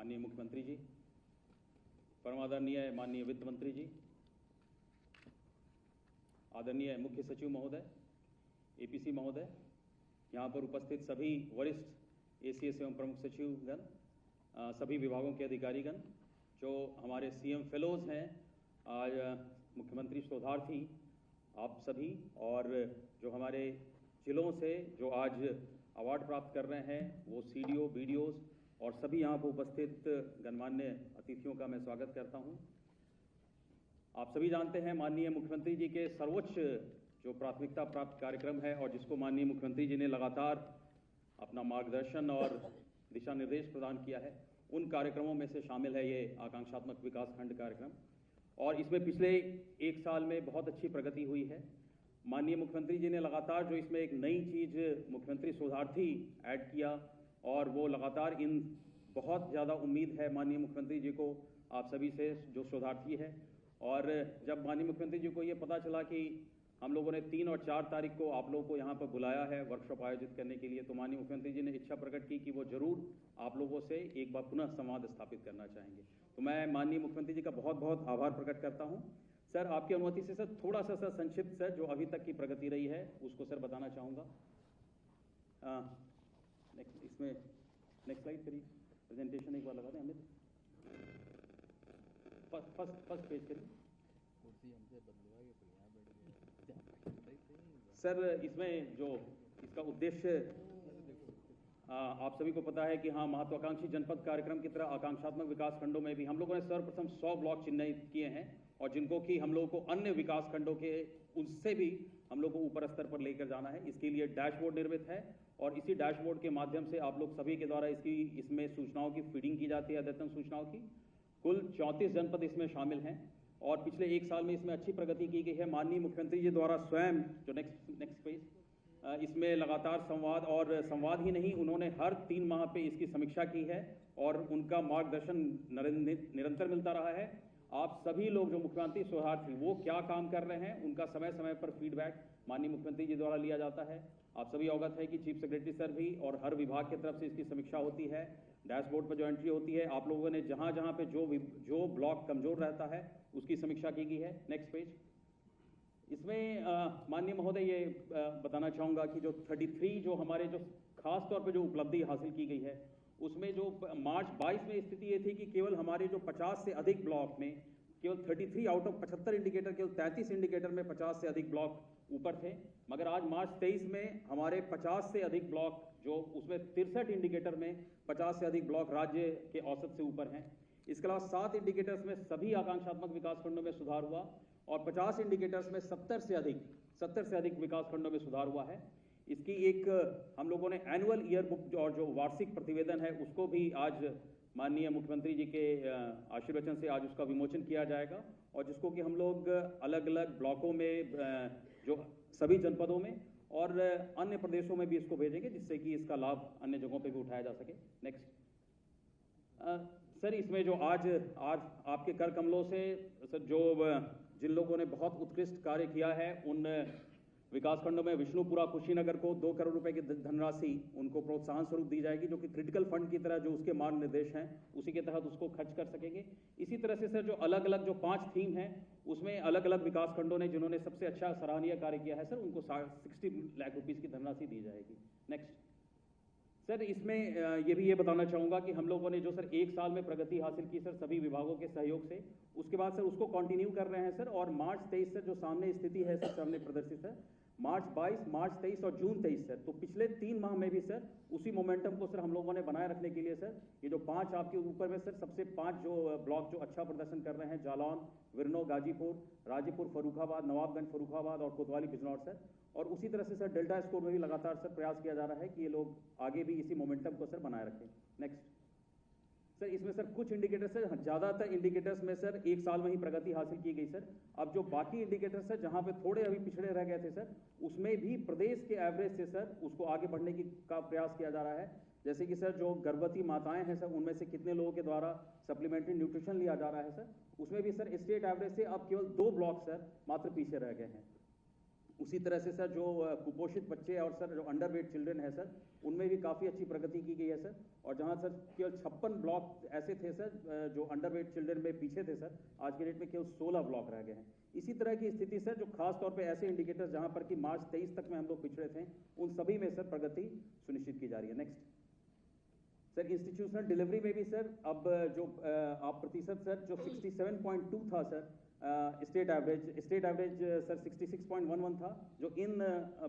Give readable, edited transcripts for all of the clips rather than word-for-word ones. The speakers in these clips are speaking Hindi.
माननीय मुख्यमंत्री जी, परमादरणीय माननीय वित्त मंत्री जी, आदरणीय मुख्य सचिव महोदय, एपीसी महोदय, यहाँ पर उपस्थित सभी वरिष्ठ एसीएस एवं प्रमुख सचिवगण, सभी विभागों के अधिकारीगण, जो हमारे सीएम फेलोज हैं, आज मुख्यमंत्री शोधार्थी, आप सभी, और जो हमारे जिलों से जो आज अवार्ड प्राप्त कर रहे हैं वो सीडीओ, बीडीओज और सभी यहाँ पर उपस्थित गणमान्य अतिथियों का मैं स्वागत करता हूँ। आप सभी जानते हैं माननीय मुख्यमंत्री जी के सर्वोच्च जो प्राथमिकता प्राप्त कार्यक्रम है और जिसको माननीय मुख्यमंत्री जी ने लगातार अपना मार्गदर्शन और दिशा निर्देश प्रदान किया है, उन कार्यक्रमों में से शामिल है ये आकांक्षात्मक विकास खंड कार्यक्रम। और इसमें पिछले एक साल में बहुत अच्छी प्रगति हुई है। माननीय मुख्यमंत्री जी ने लगातार जो इसमें एक नई चीज़ मुख्यमंत्री शोधार्थी ऐड किया और वो लगातार इन बहुत ज़्यादा उम्मीद है माननीय मुख्यमंत्री जी को आप सभी से जो शोधार्थी है। और जब माननीय मुख्यमंत्री जी को ये पता चला कि हम लोगों ने 3 और 4 तारीख को आप लोगों को यहाँ पर बुलाया है वर्कशॉप आयोजित करने के लिए, तो माननीय मुख्यमंत्री जी ने इच्छा प्रकट की कि वो जरूर आप लोगों से एक बार पुनः संवाद स्थापित करना चाहेंगे। तो मैं माननीय मुख्यमंत्री जी का बहुत बहुत आभार प्रकट करता हूँ। सर, आपकी अनुमति से सर थोड़ा सा संक्षिप्त सर जो अभी तक की प्रगति रही है उसको सर बताना चाहूँगा। इसमें नेक्स्ट स्लाइड करिए, प्रेजेंटेशन एक बार लगा दें अमित, फर्स्ट पेज करिए सर। इसमें जो इसका उद्देश्य आप सभी को पता है कि हाँ, महत्वाकांक्षी जनपद कार्यक्रम की तरह आकांक्षात्मक विकास खंडों में भी हम लोगों ने सर्वप्रथम 100 ब्लॉक चिन्हित किए हैं और जिनको कि हम लोगों को अन्य विकास खंडों के उससे भी हम लोग को ऊपर स्तर पर लेकर जाना है। इसके लिए डैशबोर्ड निर्मित है और इसी डैशबोर्ड के माध्यम से आप लोग सभी के द्वारा इसमें सूचनाओं की फीडिंग की जाती है, अद्यतन सूचनाओं की। कुल 34 जनपद इसमें शामिल हैं और पिछले एक साल में इसमें अच्छी प्रगति की गई है। माननीय मुख्यमंत्री जी द्वारा स्वयं जो नेक्स्ट पेज, इसमें लगातार संवाद ही नहीं, उन्होंने हर 3 माह पे इसकी समीक्षा की है और उनका मार्गदर्शन निरंतर मिलता रहा है। आप सभी लोग जो मुख्यमंत्री शोधार्थी वो क्या काम कर रहे हैं उनका समय समय पर फीडबैक माननीय मुख्यमंत्री जी द्वारा लिया जाता है। आप सभी अवगत है कि चीफ सेक्रेटरी सर भी और हर विभाग की तरफ से इसकी समीक्षा होती है। डैशबोर्ड पर जो एंट्री होती है, आप लोगों ने जहां जहां पे जो ब्लॉक कमजोर रहता है उसकी समीक्षा की गई है। Next page. इसमें माननीय महोदय ये बताना चाहूँगा कि जो 33 जो हमारे जो खास तौर पे जो उपलब्धि हासिल की गई है उसमें जो मार्च 22 में स्थिति ये थी कि केवल हमारे जो 50 से अधिक ब्लॉक में केवल 33 आउट ऑफ 75 इंडिकेटर, केवल 33 इंडिकेटर में 50 से अधिक ब्लॉक ऊपर थे। मगर आज मार्च 23 में हमारे 50 से अधिक ब्लॉक जो उसमें 63 इंडिकेटर में 50 से अधिक ब्लॉक राज्य के औसत से ऊपर हैं। इसके अलावा 7 इंडिकेटर्स में सभी आकांक्षात्मक विकास खंडों में सुधार हुआ और 50 इंडिकेटर्स में 70 से अधिक विकास खंडों में सुधार हुआ है। इसकी एक हम लोगों ने एनुअल ईयर बुक और जो वार्षिक प्रतिवेदन है उसको भी आज माननीय मुख्यमंत्री जी के आशीर्वचन से आज उसका विमोचन किया जाएगा और जिसको कि हम लोग अलग अलग ब्लॉकों में जो सभी जनपदों में और अन्य प्रदेशों में भी इसको भेजेंगे जिससे कि इसका लाभ अन्य जगहों पे भी उठाया जा सके। नेक्स्ट सर, इसमें जो आज आपके कर कमलों से सर जो जिन लोगों ने बहुत उत्कृष्ट कार्य किया है उन विकासखंडों में विष्णुपुरा, कुशीनगर को 2 करोड़ रुपए की धनराशि उनको प्रोत्साहन स्वरूप दी जाएगी, जो कि क्रिटिकल फंड की तरह जो उसके मार्ग निर्देश हैं उसी के तहत उसको खर्च कर सकेंगे। इसी तरह से सर जो अलग अलग जो 5 थीम हैं उसमें अलग अलग विकासखंडों ने जिन्होंने सबसे अच्छा सराहनीय कार्य किया है सर उनको 60 लाख रुपीज की धनराशि दी जाएगी। नेक्स्ट सर, इसमें ये बताना चाहूँगा कि हम लोगों ने जो सर एक साल में प्रगति हासिल की सर सभी विभागों के सहयोग से, उसके बाद सर उसको कंटिन्यू कर रहे हैं सर। और मार्च 23 से जो सामने स्थिति है सर सामने प्रदर्शित है, मार्च 22, मार्च 23 और जून 23 सर, तो पिछले 3 माह में भी सर उसी मोमेंटम को सर हम लोगों ने बनाए रखने के लिए सर ये जो 5 आपके ऊपर में सर सबसे 5 जो ब्लॉक जो अच्छा प्रदर्शन कर रहे हैं, जालौन, विरनो, गाजीपुर, राजीपुर, फर्रुखाबाद, नवाबगंज फर्रुखाबाद और कोतवाली बिजनौर सर। और उसी तरह से सर डेल्टा स्कोर में भी लगातार सर प्रयास किया जा रहा है कि ये लोग आगे भी इसी मोमेंटम को सर बनाए रखें। नेक्स्ट सर, इसमें सर कुछ इंडिकेटर्स सर, ज्यादातर इंडिकेटर्स में सर एक साल में ही प्रगति हासिल की गई सर। अब जो बाकी इंडिकेटर्स सर जहां पे थोड़े अभी पिछड़े रह गए थे सर, उसमें भी प्रदेश के एवरेज से सर उसको आगे बढ़ने का प्रयास किया जा रहा है। जैसे कि सर जो गर्भवती माताएं हैं सर उनमें से कितने लोगों के द्वारा सप्लीमेंट्री न्यूट्रिशन लिया जा रहा है सर, उसमें भी सर स्टेट एवरेज से अब केवल 2 ब्लॉक सर मात्र पीछे रह गए हैं। उसी तरह से सर जो कुपोषित बच्चे और सर जो अंडरवेट चिल्ड्रन है सर, उनमें भी काफ़ी अच्छी प्रगति की गई है सर। और जहां सर केवल 56 ब्लॉक ऐसे थे सर जो अंडरवेट चिल्ड्रन में पीछे थे सर, आज के डेट में केवल 16 ब्लॉक रह गए हैं। इसी तरह की स्थिति सर जो खास तौर पे ऐसे इंडिकेटर्स जहां पर कि मार्च 23 तक में हम लोग पिछड़े थे, उन सभी में सर प्रगति सुनिश्चित की जा रही है। नेक्स्ट सर, इंस्टीट्यूशनल डिलीवरी में भी सर अब जो आप प्रतिशत सर जो 67.2 था सर स्टेट एवरेज सर 66.11 था, जो इन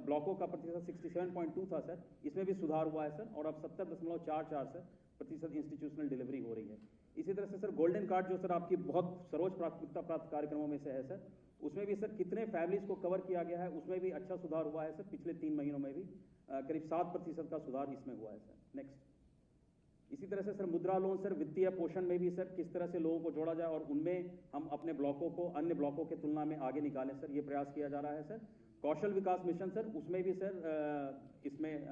ब्लॉकों का प्रतिशत 67.2 था सर, इसमें भी सुधार हुआ है सर, और अब 70.44 सर प्रतिशत इंस्टीट्यूशनल डिलीवरी हो रही है। इसी तरह से सर गोल्डन कार्ड जो सर आपकी बहुत सर्वोच्च प्राथमिकता प्राप्त कार्यक्रमों में से है सर, उसमें भी सर कितने फैमिलीज को कवर किया गया है, उसमें भी अच्छा सुधार हुआ है सर। पिछले 3 महीनों में भी करीब 7% का सुधार इसमें हुआ है सर। नेक्स्ट, इसी तरह से सर मुद्रा लोन सर वित्तीय पोषण में भी सर किस तरह से लोगों को जोड़ा जाए और उनमें हम अपने ब्लॉकों को अन्य ब्लॉकों की तुलना में आगे निकालें सर, ये प्रयास किया जा रहा है सर। कौशल विकास मिशन सर, उसमें भी सर इसमें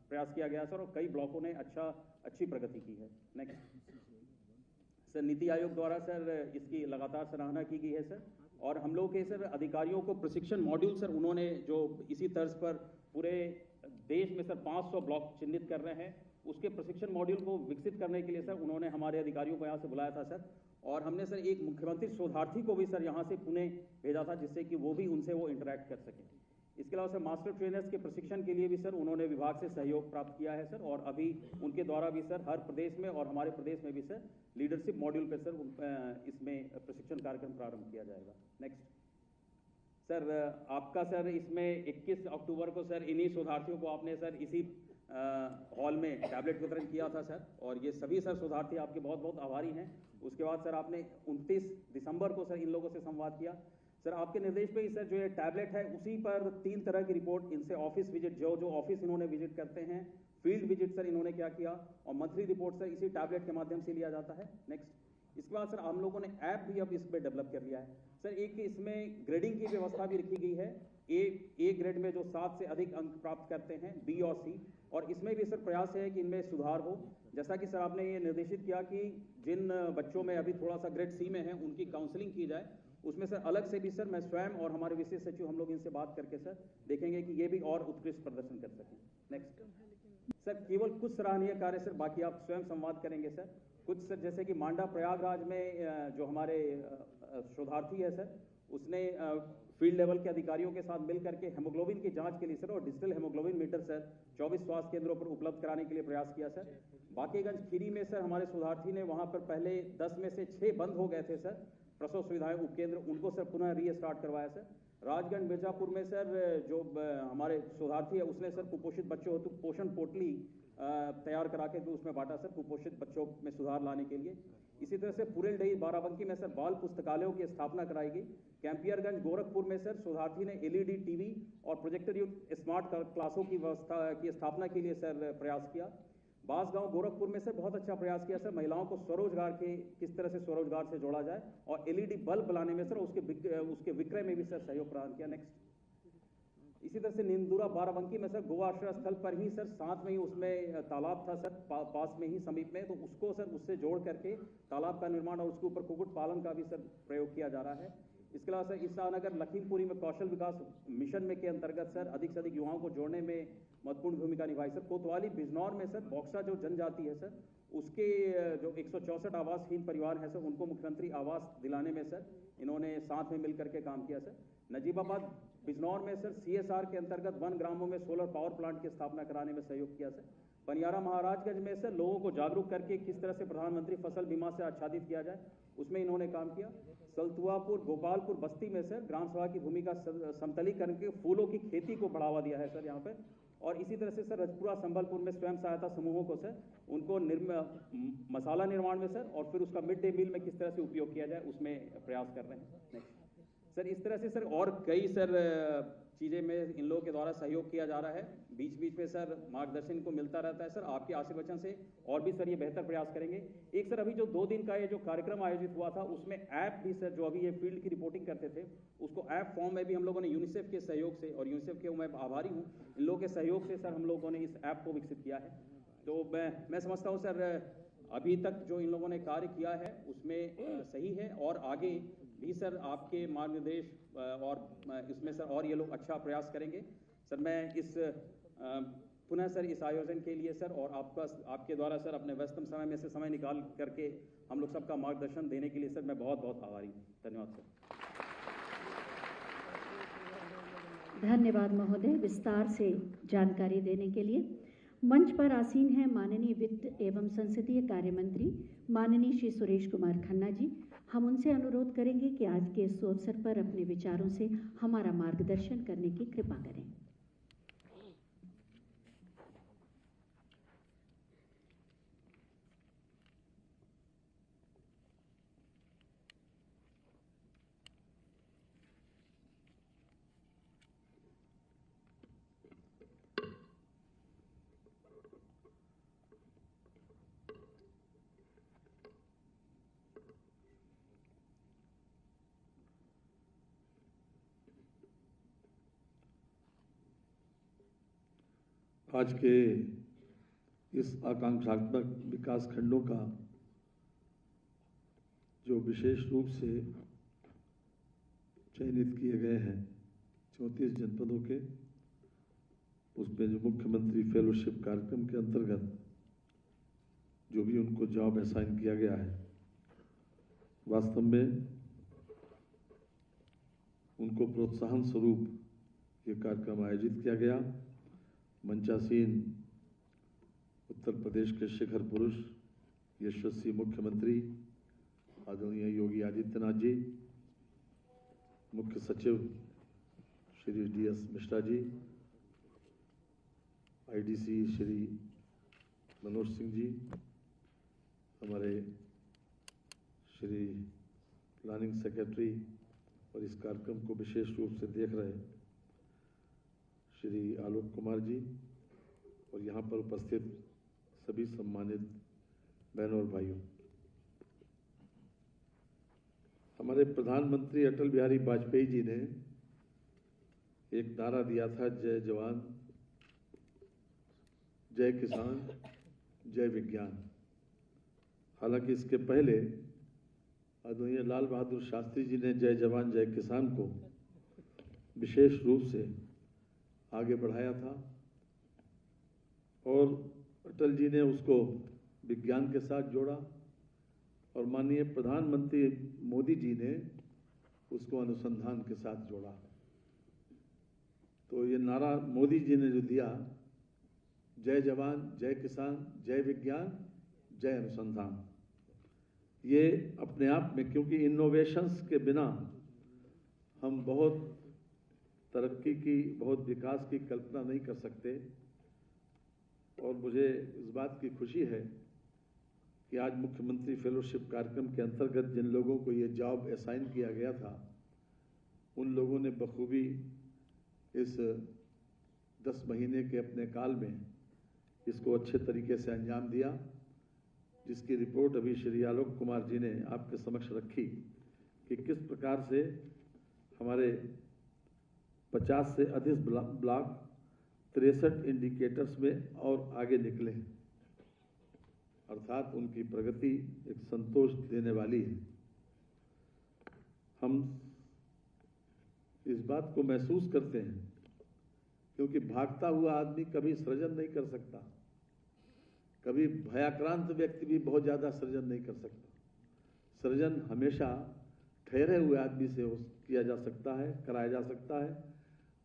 प्रयास किया गया सर, और कई ब्लॉकों ने अच्छी प्रगति की है। नेक्स्ट सर, नीति आयोग द्वारा सर इसकी लगातार सराहना की गई है सर, और हम लोग के सर अधिकारियों को प्रशिक्षण मॉड्यूल सर उन्होंने जो इसी तर्ज पर पूरे देश में सर 500 ब्लॉक चिन्हित कर रहे हैं, उसके प्रशिक्षण मॉड्यूल को विकसित करने के लिए सर उन्होंने हमारे अधिकारियों को यहाँ से बुलाया था सर, और हमने सर एक मुख्यमंत्री शोधार्थी को भी सर यहाँ से पुणे भेजा था, जिससे कि वो भी उनसे वो इंटरेक्ट कर सके। इसके अलावा सर मास्टर ट्रेनर्स के प्रशिक्षण के लिए भी सर उन्होंने विभाग से सहयोग प्राप्त किया है सर, और अभी उनके द्वारा भी सर हर प्रदेश में और हमारे प्रदेश में भी सर लीडरशिप मॉड्यूल पर सर इसमें प्रशिक्षण कार्यक्रम प्रारंभ किया जाएगा। नेक्स्ट सर, आपका सर इसमें 21 अक्टूबर को सर इन्हीं शोधार्थियों को आपने सर इसी हॉल में टैबलेट वितरण किया था सर, और ये सभी सर शोधार्थी आपके बहुत बहुत आभारी हैं। उसके बाद सर आपने 29 दिसंबर को सर इन लोगों से संवाद किया सर। आपके निर्देश पे ही सर जो ये टैबलेट है उसी पर 3 तरह की रिपोर्ट इनसे ऑफिस विजिट, जो ऑफिस इन्होंने विजिट करते हैं, फील्ड विजिट सर इन्होंने क्या किया, और मंथली रिपोर्ट सर इसी टैबलेट के माध्यम से लिया जाता है। नेक्स्ट, इसके बाद सर हम लोगों ने ऐप भी अब इस पर डेवलप कर लिया है सर। एक इसमें ग्रेडिंग की व्यवस्था भी रखी गई है, ए ग्रेड में जो 7 से अधिक अंक प्राप्त करते हैं, बी और सी, और इसमें भी सर प्रयास है कि इनमें सुधार हो। जैसा कि सर आपने ये निर्देशित किया कि जिन बच्चों में अभी थोड़ा सा ग्रेड सी में है उनकी काउंसलिंग की जाए, उसमें सर अलग से भी सर मैं स्वयं और हमारे विशेष सचिव हम लोग इनसे बात करके सर देखेंगे कि ये भी और उत्कृष्ट प्रदर्शन कर सकें। नेक्स्ट सर, केवल कुछ सराहनीय कार्य सर, बाकी आप स्वयं संवाद करेंगे सर। कुछ सर जैसे कि मांडा प्रयागराज में जो हमारे शोधार्थी है सर, उसने फील्ड लेवल के अधिकारियों के साथ मिल करके हेमोग्लोबिन की जांच के लिए सर और डिजिटल हेमोग्लोबिन मीटर सर 24 स्वास्थ्य केंद्रों पर उपलब्ध कराने के लिए प्रयास किया सर। बाकीगंज खीरी में सर हमारे शोधार्थी ने वहां पर पहले 10 में से 6 बंद हो गए थे सर प्रसव सुविधाएं उपकेंद्र, उनको सर पुनः रीस्टार्ट करवाया सर। राजगंज मिर्जापुर में सर जो हमारे शोधार्थी है उसने सर कुपोषित बच्चों हेतु पोषण पोटली तैयार करा के उसमें बांटा सर कुपोषित बच्चों में सुधार लाने के लिए। इसी तरह से पुरेलडही बाराबंकी में सर बाल पुस्तकालयों की स्थापना कराई गई। कैंपियरगंज गोरखपुर में सर शोधार्थी ने एलईडी टीवी और प्रोजेक्टर युक्त स्मार्ट क्लासों की व्यवस्था की स्थापना के लिए सर प्रयास किया। बांसगांव गोरखपुर में सर बहुत अच्छा प्रयास किया सर, महिलाओं को स्वरोजगार के किस तरह से स्वरोजगार से जोड़ा जाए, और एलईडी बल्ब लाने में सर उसके विक्रय में भी सर सहयोग प्रदान किया। नेक्स्ट, इसी तरह से निंदुरा बाराबंकी में सर गोवा आश्रय स्थल पर ही सर साथ में ही उसमें तालाब था सर पास में ही समीप में, तो उसको सर उससे जोड़ करके तालाब का निर्माण और उसके ऊपर कुक्कुट पालन का भी सर प्रयोग किया जा रहा है। इसके अलावा सर ईसानगर लखीमपुरी में कौशल विकास मिशन में के अंतर्गत सर अधिक से अधिक युवाओं को जोड़ने में महत्वपूर्ण भूमिका निभाई सर। कोतवाली बिजनौर में सर बॉक्सा जो जनजाति है सर, उसके जो 164 आवासहीन परिवार हैं सर, उनको मुख्यमंत्री आवास दिलाने में सर इन्होंने साथ में मिल करके काम किया सर। नजीबाबाद बिजनौर में सर सीएसआर के अंतर्गत 1 ग्रामों में सोलर पावर प्लांट की स्थापना कराने में सहयोग किया सर। बनियारा महाराजगंज में सर लोगों को जागरूक करके किस तरह से प्रधानमंत्री फसल बीमा से आच्छादित किया जाए, उसमें इन्होंने काम किया। सलतुआपुर गोपालपुर बस्ती में सर ग्राम सभा की भूमिका समतलीकरण के फूलों की खेती को बढ़ावा दिया है सर यहाँ पर। और इसी तरह से सर रजपुरा संबलपुर में स्वयं सहायता समूहों को सर उनको मसाला निर्माण में सर और फिर उसका मिड डे मील में किस तरह से उपयोग किया जाए उसमें प्रयास कर रहे हैं। नेक्स्ट सर, इस तरह से सर और कई सर चीज़ें में इन लोगों के द्वारा सहयोग किया जा रहा है। बीच बीच में सर मार्गदर्शन को मिलता रहता है सर, आपके आशीर्वचन से और भी सर ये बेहतर प्रयास करेंगे। एक सर अभी जो 2 दिन का ये जो कार्यक्रम आयोजित हुआ था उसमें ऐप भी सर जो अभी ये फील्ड की रिपोर्टिंग करते थे उसको ऐप फॉर्म में भी हम लोगों ने यूनिसेफ के सहयोग से, और यूनिसेफ के मैं आभारी हूँ, इन लोगों के सहयोग से सर हम लोगों ने इस ऐप को विकसित किया है। तो मैं समझता हूँ सर अभी तक जो इन लोगों ने कार्य किया है उसमें सही है, और आगे भी सर आपके मार्गनिर्देश और इसमें सर और ये लोग अच्छा प्रयास करेंगे। सर मैं इस पुनः सर इस आयोजन के लिए सर और आपके द्वारा सर अपने व्यस्तम समय में से समय निकाल करके हम लोग सबका मार्गदर्शन देने के लिए सर मैं बहुत बहुत आभारी हूँ। धन्यवाद सर। धन्यवाद महोदय, विस्तार से जानकारी देने के लिए। मंच पर आसीन हैं माननीय वित्त एवं संसदीय कार्य मंत्री माननीय श्री सुरेश कुमार खन्ना जी। हम उनसे अनुरोध करेंगे कि आज के इस अवसर पर अपने विचारों से हमारा मार्गदर्शन करने की कृपा करें। आज के इस आकांक्षात्मक विकास खंडों का जो विशेष रूप से चयनित किए गए हैं 34 जनपदों के, उसमें जो मुख्यमंत्री फेलोशिप कार्यक्रम के अंतर्गत जो भी उनको जॉब असाइन किया गया है, वास्तव में उनको प्रोत्साहन स्वरूप ये कार्यक्रम आयोजित किया गया। मंचासीन उत्तर प्रदेश के शिखर पुरुष यशस्वी मुख्यमंत्री आदरणीय योगी आदित्यनाथ जी, मुख्य सचिव श्री DS मिश्रा जी, IDC श्री मनोज सिंह जी, हमारे श्री प्लानिंग सेक्रेटरी और इस कार्यक्रम को विशेष रूप से देख रहे श्री आलोक कुमार जी और यहाँ पर उपस्थित सभी सम्मानित बहनों और भाइयों। हमारे प्रधानमंत्री अटल बिहारी वाजपेयी जी ने एक नारा दिया था, जय जवान जय किसान जय विज्ञान। हालांकि इसके पहले आदरणीय लाल बहादुर शास्त्री जी ने जय जवान जय किसान को विशेष रूप से आगे बढ़ाया था और अटल जी ने उसको विज्ञान के साथ जोड़ा और माननीय प्रधानमंत्री मोदी जी ने उसको अनुसंधान के साथ जोड़ा। तो ये नारा मोदी जी ने जो दिया, जय जवान जय किसान जय विज्ञान जय अनुसंधान, ये अपने आप में, क्योंकि इनोवेशंस के बिना हम बहुत तरक्की की, बहुत विकास की कल्पना नहीं कर सकते। और मुझे इस बात की खुशी है कि आज मुख्यमंत्री फेलोशिप कार्यक्रम के अंतर्गत जिन लोगों को ये जॉब असाइन किया गया था, उन लोगों ने बखूबी इस 10 महीने के अपने काल में इसको अच्छे तरीके से अंजाम दिया, जिसकी रिपोर्ट अभी श्री आलोक कुमार जी ने आपके समक्ष रखी कि किस प्रकार से हमारे 50 से अधिक ब्लॉक 63 इंडिकेटर्स में और आगे निकले, अर्थात उनकी प्रगति एक संतोष देने वाली है। हम इस बात को महसूस करते हैं क्योंकि भागता हुआ आदमी कभी सृजन नहीं कर सकता, कभी भयाक्रांत व्यक्ति भी बहुत ज़्यादा सृजन नहीं कर सकता। सृजन हमेशा ठहरे हुए आदमी से किया जा सकता है, कराया जा सकता है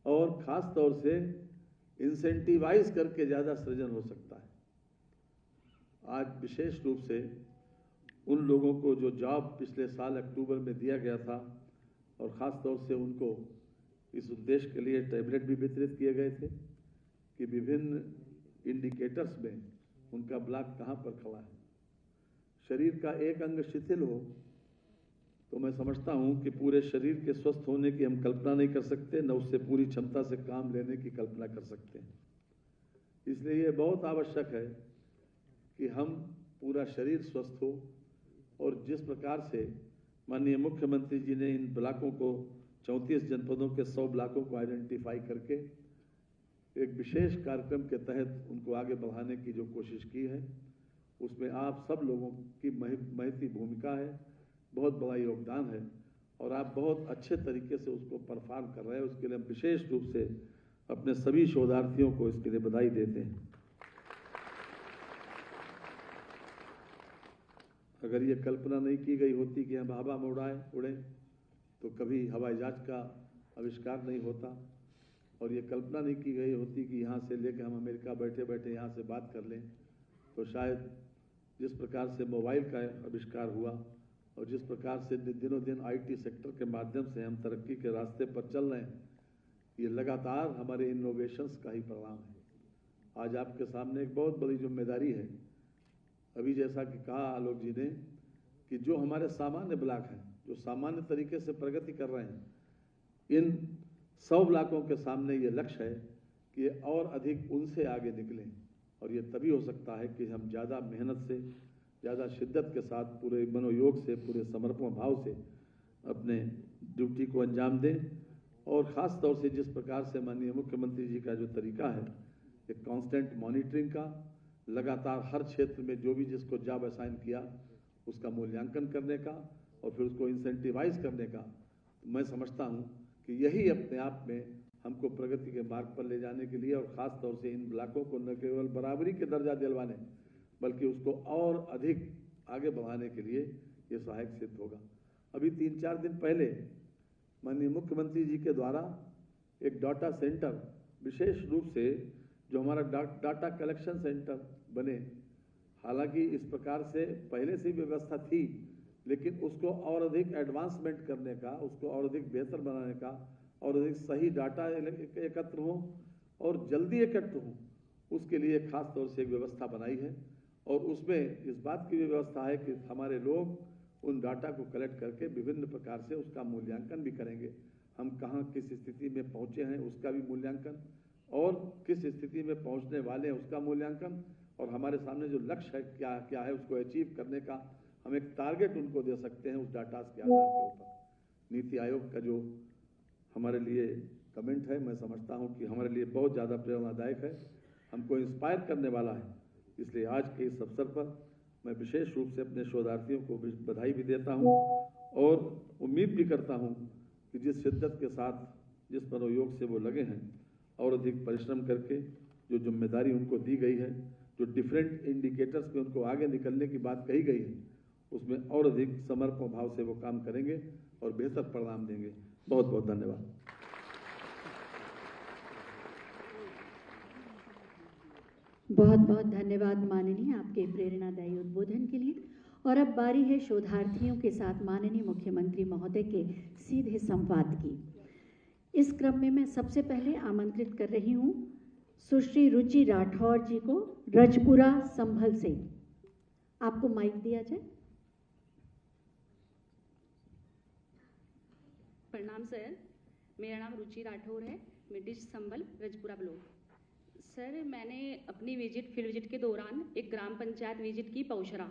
और ख़ास तौर से इंसेंटिवाइज करके ज़्यादा सृजन हो सकता है। आज विशेष रूप से उन लोगों को जो जॉब पिछले साल अक्टूबर में दिया गया था और ख़ास तौर से उनको इस उद्देश्य के लिए टैबलेट भी वितरित किए गए थे कि विभिन्न इंडिकेटर्स में उनका ब्लॉक कहाँ पर खड़ा है। शरीर का एक अंग शिथिल हो तो मैं समझता हूँ कि पूरे शरीर के स्वस्थ होने की हम कल्पना नहीं कर सकते, न उससे पूरी क्षमता से काम लेने की कल्पना कर सकते हैं। इसलिए ये बहुत आवश्यक है कि हम पूरा शरीर स्वस्थ हो और जिस प्रकार से माननीय मुख्यमंत्री जी ने इन ब्लॉकों को 34 जनपदों के 100 ब्लॉकों को आइडेंटिफाई करके एक विशेष कार्यक्रम के तहत उनको आगे बढ़ाने की जो कोशिश की है, उसमें आप सब लोगों की महती भूमिका है, बहुत बड़ा योगदान है और आप बहुत अच्छे तरीके से उसको परफॉर्म कर रहे हैं। उसके लिए हम विशेष रूप से अपने सभी शोधार्थियों को इसके लिए बधाई देते हैं। अगर ये कल्पना नहीं की गई होती कि हम हवा में उड़ें तो कभी हवाई जहाज का आविष्कार नहीं होता, और ये कल्पना नहीं की गई होती कि यहाँ से लेकर हम अमेरिका बैठे बैठे यहाँ से बात कर लें, तो शायद जिस प्रकार से मोबाइल का आविष्कार हुआ और जिस प्रकार से दिनों दिन IT सेक्टर के माध्यम से हम तरक्की के रास्ते पर चल रहे हैं, ये लगातार हमारे इनोवेशंस का ही परिणाम है। आज आपके सामने एक बहुत बड़ी जिम्मेदारी है। अभी जैसा कि कहा आलोक जी ने कि जो हमारे सामान्य ब्लॉक हैं, जो सामान्य तरीके से प्रगति कर रहे हैं, इन 100 ब्लॉकों के सामने ये लक्ष्य है कि और अधिक उनसे आगे निकलें, और ये तभी हो सकता है कि हम ज़्यादा मेहनत से, ज़्यादा शिद्दत के साथ, पूरे मनोयोग से, पूरे समर्पण भाव से अपने ड्यूटी को अंजाम दें। और ख़ास तौर से जिस प्रकार से माननीय मुख्यमंत्री जी का जो तरीका है, एक कांस्टेंट मॉनिटरिंग का, लगातार हर क्षेत्र में जो भी जिसको जॉब असाइन किया उसका मूल्यांकन करने का और फिर उसको इंसेंटिवाइज करने का, मैं समझता हूँ कि यही अपने आप में हमको प्रगति के मार्ग पर ले जाने के लिए, और ख़ास तौर से इन ब्लॉकों को न केवल बराबरी के दर्जा दिलवाने बल्कि उसको और अधिक आगे बढ़ाने के लिए ये सहायक सिद्ध होगा। अभी 3-4 दिन पहले माननीय मुख्यमंत्री जी के द्वारा एक डाटा सेंटर, विशेष रूप से जो हमारा डाटा कलेक्शन सेंटर बने, हालांकि इस प्रकार से पहले से व्यवस्था थी, लेकिन उसको और अधिक एडवांसमेंट करने का, उसको और अधिक बेहतर बनाने का, और अधिक सही डाटा एकत्र हो और जल्दी एकत्र हो, उसके लिए खास तौर से एक व्यवस्था बनाई है। और उसमें इस बात की भी व्यवस्था है कि हमारे लोग उन डाटा को कलेक्ट करके विभिन्न प्रकार से उसका मूल्यांकन भी करेंगे। हम कहाँ किस स्थिति में पहुँचे हैं उसका भी मूल्यांकन, और किस स्थिति में पहुँचने वाले हैं उसका मूल्यांकन, और हमारे सामने जो लक्ष्य है क्या है उसको अचीव करने का हम एक टारगेट उनको दे सकते हैं उस डाटा के आधार के ऊपर। नीति आयोग का जो हमारे लिए कमेंट है, मैं समझता हूं कि हमारे लिए बहुत ज़्यादा प्रेरणादायक है, हमको इंस्पायर करने वाला है। इसलिए आज के इस अवसर पर मैं विशेष रूप से अपने शोधार्थियों को बधाई भी देता हूं और उम्मीद भी करता हूं कि जिस शिद्दत के साथ, जिस मनोयोग से वो लगे हैं, और अधिक परिश्रम करके जो जिम्मेदारी उनको दी गई है, जो डिफरेंट इंडिकेटर्स में उनको आगे निकलने की बात कही गई है, उसमें और अधिक समर्पण भाव से वो काम करेंगे और बेहतर परिणाम देंगे। बहुत बहुत धन्यवाद। बहुत बहुत धन्यवाद माननीय, आपके प्रेरणादायी उद्बोधन के लिए। और अब बारी है शोधार्थियों के साथ माननीय मुख्यमंत्री महोदय के सीधे संवाद की। इस क्रम में मैं सबसे पहले आमंत्रित कर रही हूँ सुश्री रुचि राठौर जी को, रजपुरा संभल से। आपको माइक दिया जाए। प्रणाम सर, मेरा नाम रुचि राठौर है, मिडिश संभल, रजपुरा ब्लॉक। सर, मैंने अपनी फील्ड विजिट के दौरान एक ग्राम पंचायत विजिट की पौशरा।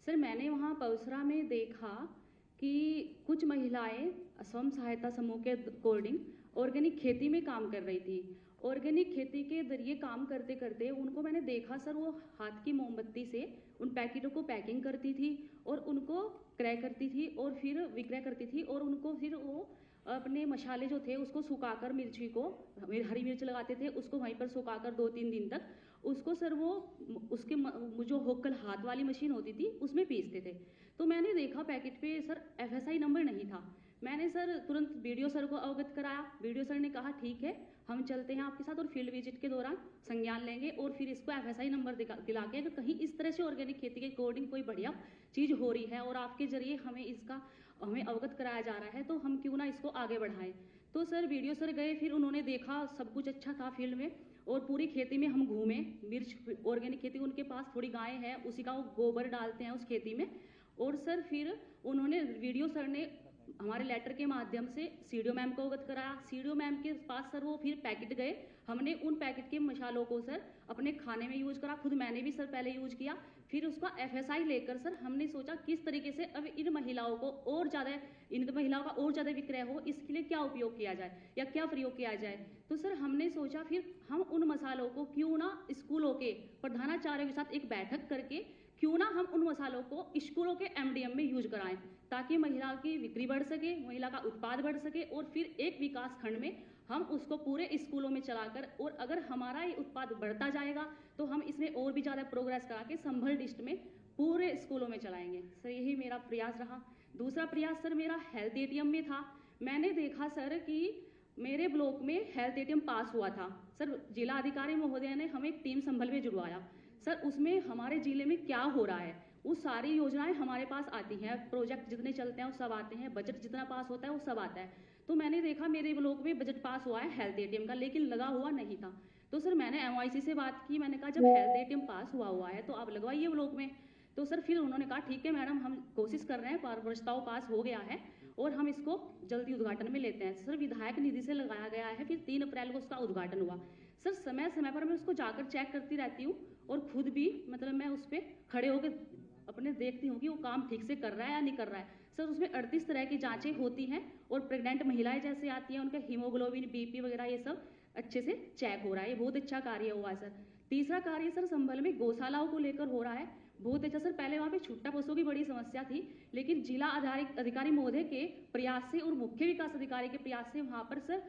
सर, मैंने वहाँ पौशरा में देखा कि कुछ महिलाएं स्वयं सहायता समूह के अकॉर्डिंग ऑर्गेनिक खेती में काम कर रही थी। ऑर्गेनिक खेती के जरिए काम करते करते उनको मैंने देखा सर, वो हाथ की मोमबत्ती से उन पैकेटों को पैकिंग करती थी और उनको क्रय करती थी और फिर विक्रय करती थी, और उनको फिर वो अपने मसाले जो थे उसको सुखाकर, मिर्ची को, हरी मिर्च लगाते थे, उसको वहीं पर सुखाकर 2-3 दिन तक उसको सर वो उसके जो होकल हाथ वाली मशीन होती थी उसमें पीसते थे। तो मैंने देखा पैकेट पे सर FSI नंबर नहीं था। मैंने सर तुरंत BDO सर को अवगत कराया। BDO सर ने कहा ठीक है, हम चलते हैं आपके साथ और फील्ड विजिट के दौरान संज्ञान लेंगे और फिर इसको FSI नंबर दिला के अगर कहीं इस तरह से ऑर्गेनिक खेती के अकॉर्डिंग कोई बढ़िया चीज़ हो रही है और आपके जरिए हमें अवगत कराया जा रहा है, तो हम क्यों ना इसको आगे बढ़ाएं। तो सर BDO सर गए, फिर उन्होंने देखा सब कुछ अच्छा था फील्ड में, और पूरी खेती में हम घूमे। मिर्च ऑर्गेनिक खेती, उनके पास थोड़ी गायें हैं, उसी का वो गोबर डालते हैं उस खेती में। और सर फिर उन्होंने BDO सर ने हमारे लेटर के माध्यम से CDO मैम को अवगत कराया। CDO मैम के पास सर वो फिर पैकेट गए, हमने उन पैकेट के मसालों को सर अपने खाने में यूज करा, खुद मैंने भी सर पहले यूज किया। फिर उसका FSI लेकर सर हमने सोचा किस तरीके से अब इन महिलाओं का और ज़्यादा विक्रय हो, इसके लिए क्या उपयोग किया जाए या क्या प्रयोग किया जाए। तो सर हमने सोचा फिर हम उन मसालों को क्यों ना स्कूलों के प्रधानाचार्यों के साथ एक बैठक करके क्यों ना हम उन मसालों को स्कूलों के एमडीएम में यूज कराएं, ताकि महिला की बिक्री बढ़ सके, महिला का उत्पाद बढ़ सके, और फिर एक विकास खंड में हम उसको पूरे स्कूलों में चलाकर, और अगर हमारा ये उत्पाद बढ़ता जाएगा तो हम इसमें और भी ज़्यादा प्रोग्रेस करा के संभल डिस्ट्रिक्ट में पूरे स्कूलों में चलाएंगे। सर यही मेरा प्रयास रहा। दूसरा प्रयास सर मेरा हेल्थ एटीएम में था। मैंने देखा सर कि मेरे ब्लॉक में हेल्थ एटीएम पास हुआ था। सर जिला अधिकारी महोदय ने हमें एक टीम संभल में जुड़वाया। सर उसमें हमारे जिले में क्या हो रहा है वो सारी योजनाएं हमारे पास आती हैं, प्रोजेक्ट जितने चलते हैं वो सब आते हैं, बजट जितना पास होता है वो सब आता है। तो मैंने देखा मेरे ब्लॉक में बजट पास हुआ है हेल्थ एटीएम का, लेकिन लगा हुआ नहीं था। तो सर मैंने MIC से बात की, मैंने कहा जब हेल्थ एटीएम पास हुआ है तो आप लगवाइए ब्लॉक में। तो सर फिर उन्होंने कहा ठीक है मैडम, हम कोशिश कर रहे हैं, प्रस्ताव पास हो गया है और हम इसको जल्दी उद्घाटन में लेते हैं। सर विधायक निधि से लगाया गया है, फिर 3 अप्रैल को उसका उद्घाटन हुआ। सर समय समय पर मैं उसको जाकर चेक करती रहती हूँ और खुद भी मतलब मैं उस पर खड़े होकर अपने देखती हूँ कि वो काम ठीक से कर रहा है या नहीं कर रहा है। सर उसमें 38 तरह की जांचें होती हैं और प्रेग्नेंट महिलाएं जैसे आती हैं उनका हीमोग्लोबिन, BP वगैरह ये सब अच्छे से चेक हो रहा है। ये बहुत अच्छा कार्य हुआ है सर। तीसरा कार्य सर संभल में गौशालाओं को लेकर हो रहा है, बहुत अच्छा सर। पहले वहाँ पे छुट्टा पशुओं की बड़ी समस्या थी, लेकिन जिला अधिकारी महोदय के प्रयास से और मुख्य विकास अधिकारी के प्रयास से वहाँ पर सर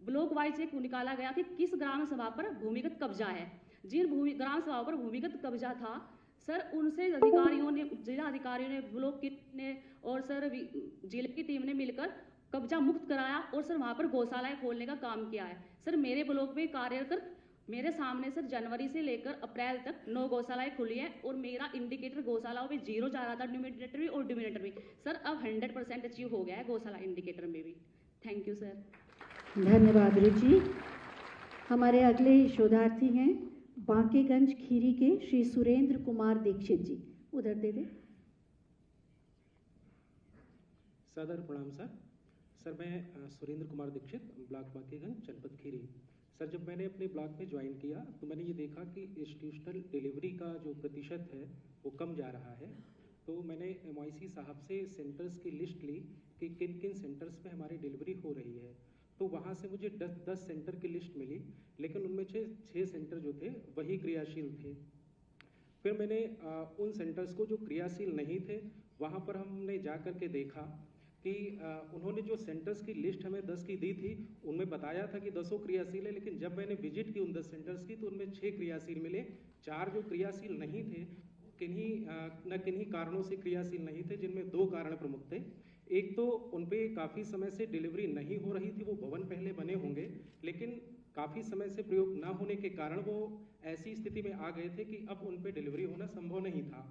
ब्लॉक वाइज एक निकाला गया कि किस ग्राम सभा पर भूमिगत कब्जा है। जिन ग्राम सभाओं पर भूमिगत कब्जा था सर उनसे अधिकारियों ने, जिला अधिकारियों ने, ब्लॉक की ने और सर जिले की टीम ने मिलकर कब्जा मुक्त कराया और सर वहाँ पर गौशालाएं खोलने का काम किया है। सर मेरे ब्लॉक में कार्यरत मेरे सामने सर जनवरी से लेकर अप्रैल तक 9 गौशालाएं खुली हैं और मेरा इंडिकेटर गौशालाओं में 0 जा रहा था, न्यूमिनेटर भी और डिमिनेटर भी। सर अब 100% अचीव हो गया है गौशाला इंडिकेटर में भी। Thank you sir. धन्यवाद रुचि। हमारे अगले शोधार्थी हैं बांकेगंज खीरी के श्री सुरेंद्र कुमार दीक्षित जी। उधर दे दें। सादर प्रणाम सर। सर मैं सुरेंद्र कुमार दीक्षित, ब्लॉक बांकेगंज, जनपद खीरी। सर जब मैंने अपने ब्लॉक में ज्वाइन किया तो मैंने ये देखा कि इंस्टीट्यूशनल डिलीवरी का जो प्रतिशत है वो कम जा रहा है। तो मैंने MIC साहब से सेंटर्स की लिस्ट ली कि किन किन सेंटर्स में हमारी डिलीवरी हो रही है। तो वहाँ से मुझे 10 सेंटर की लिस्ट मिली, लेकिन उनमें से 6 सेंटर जो थे वही क्रियाशील थे। फिर मैंने उन सेंटर्स को जो क्रियाशील नहीं थे वहाँ पर हमने जा कर के देखा कि उन्होंने जो सेंटर्स की लिस्ट हमें 10 की दी थी उनमें बताया था कि 10 क्रियाशील है, लेकिन जब मैंने विजिट की उन 10 सेंटर्स की तो उनमें 6 क्रियाशील मिले। 4 जो क्रियाशील नहीं थे किन्हीं कारणों से क्रियाशील नहीं थे, जिनमें 2 कारण प्रमुख थे। एक तो उन पे काफ़ी समय से डिलीवरी नहीं हो रही थी, वो भवन पहले बने होंगे लेकिन काफ़ी समय से प्रयोग ना होने के कारण वो ऐसी स्थिति में आ गए थे कि अब उन पे डिलीवरी होना संभव नहीं था।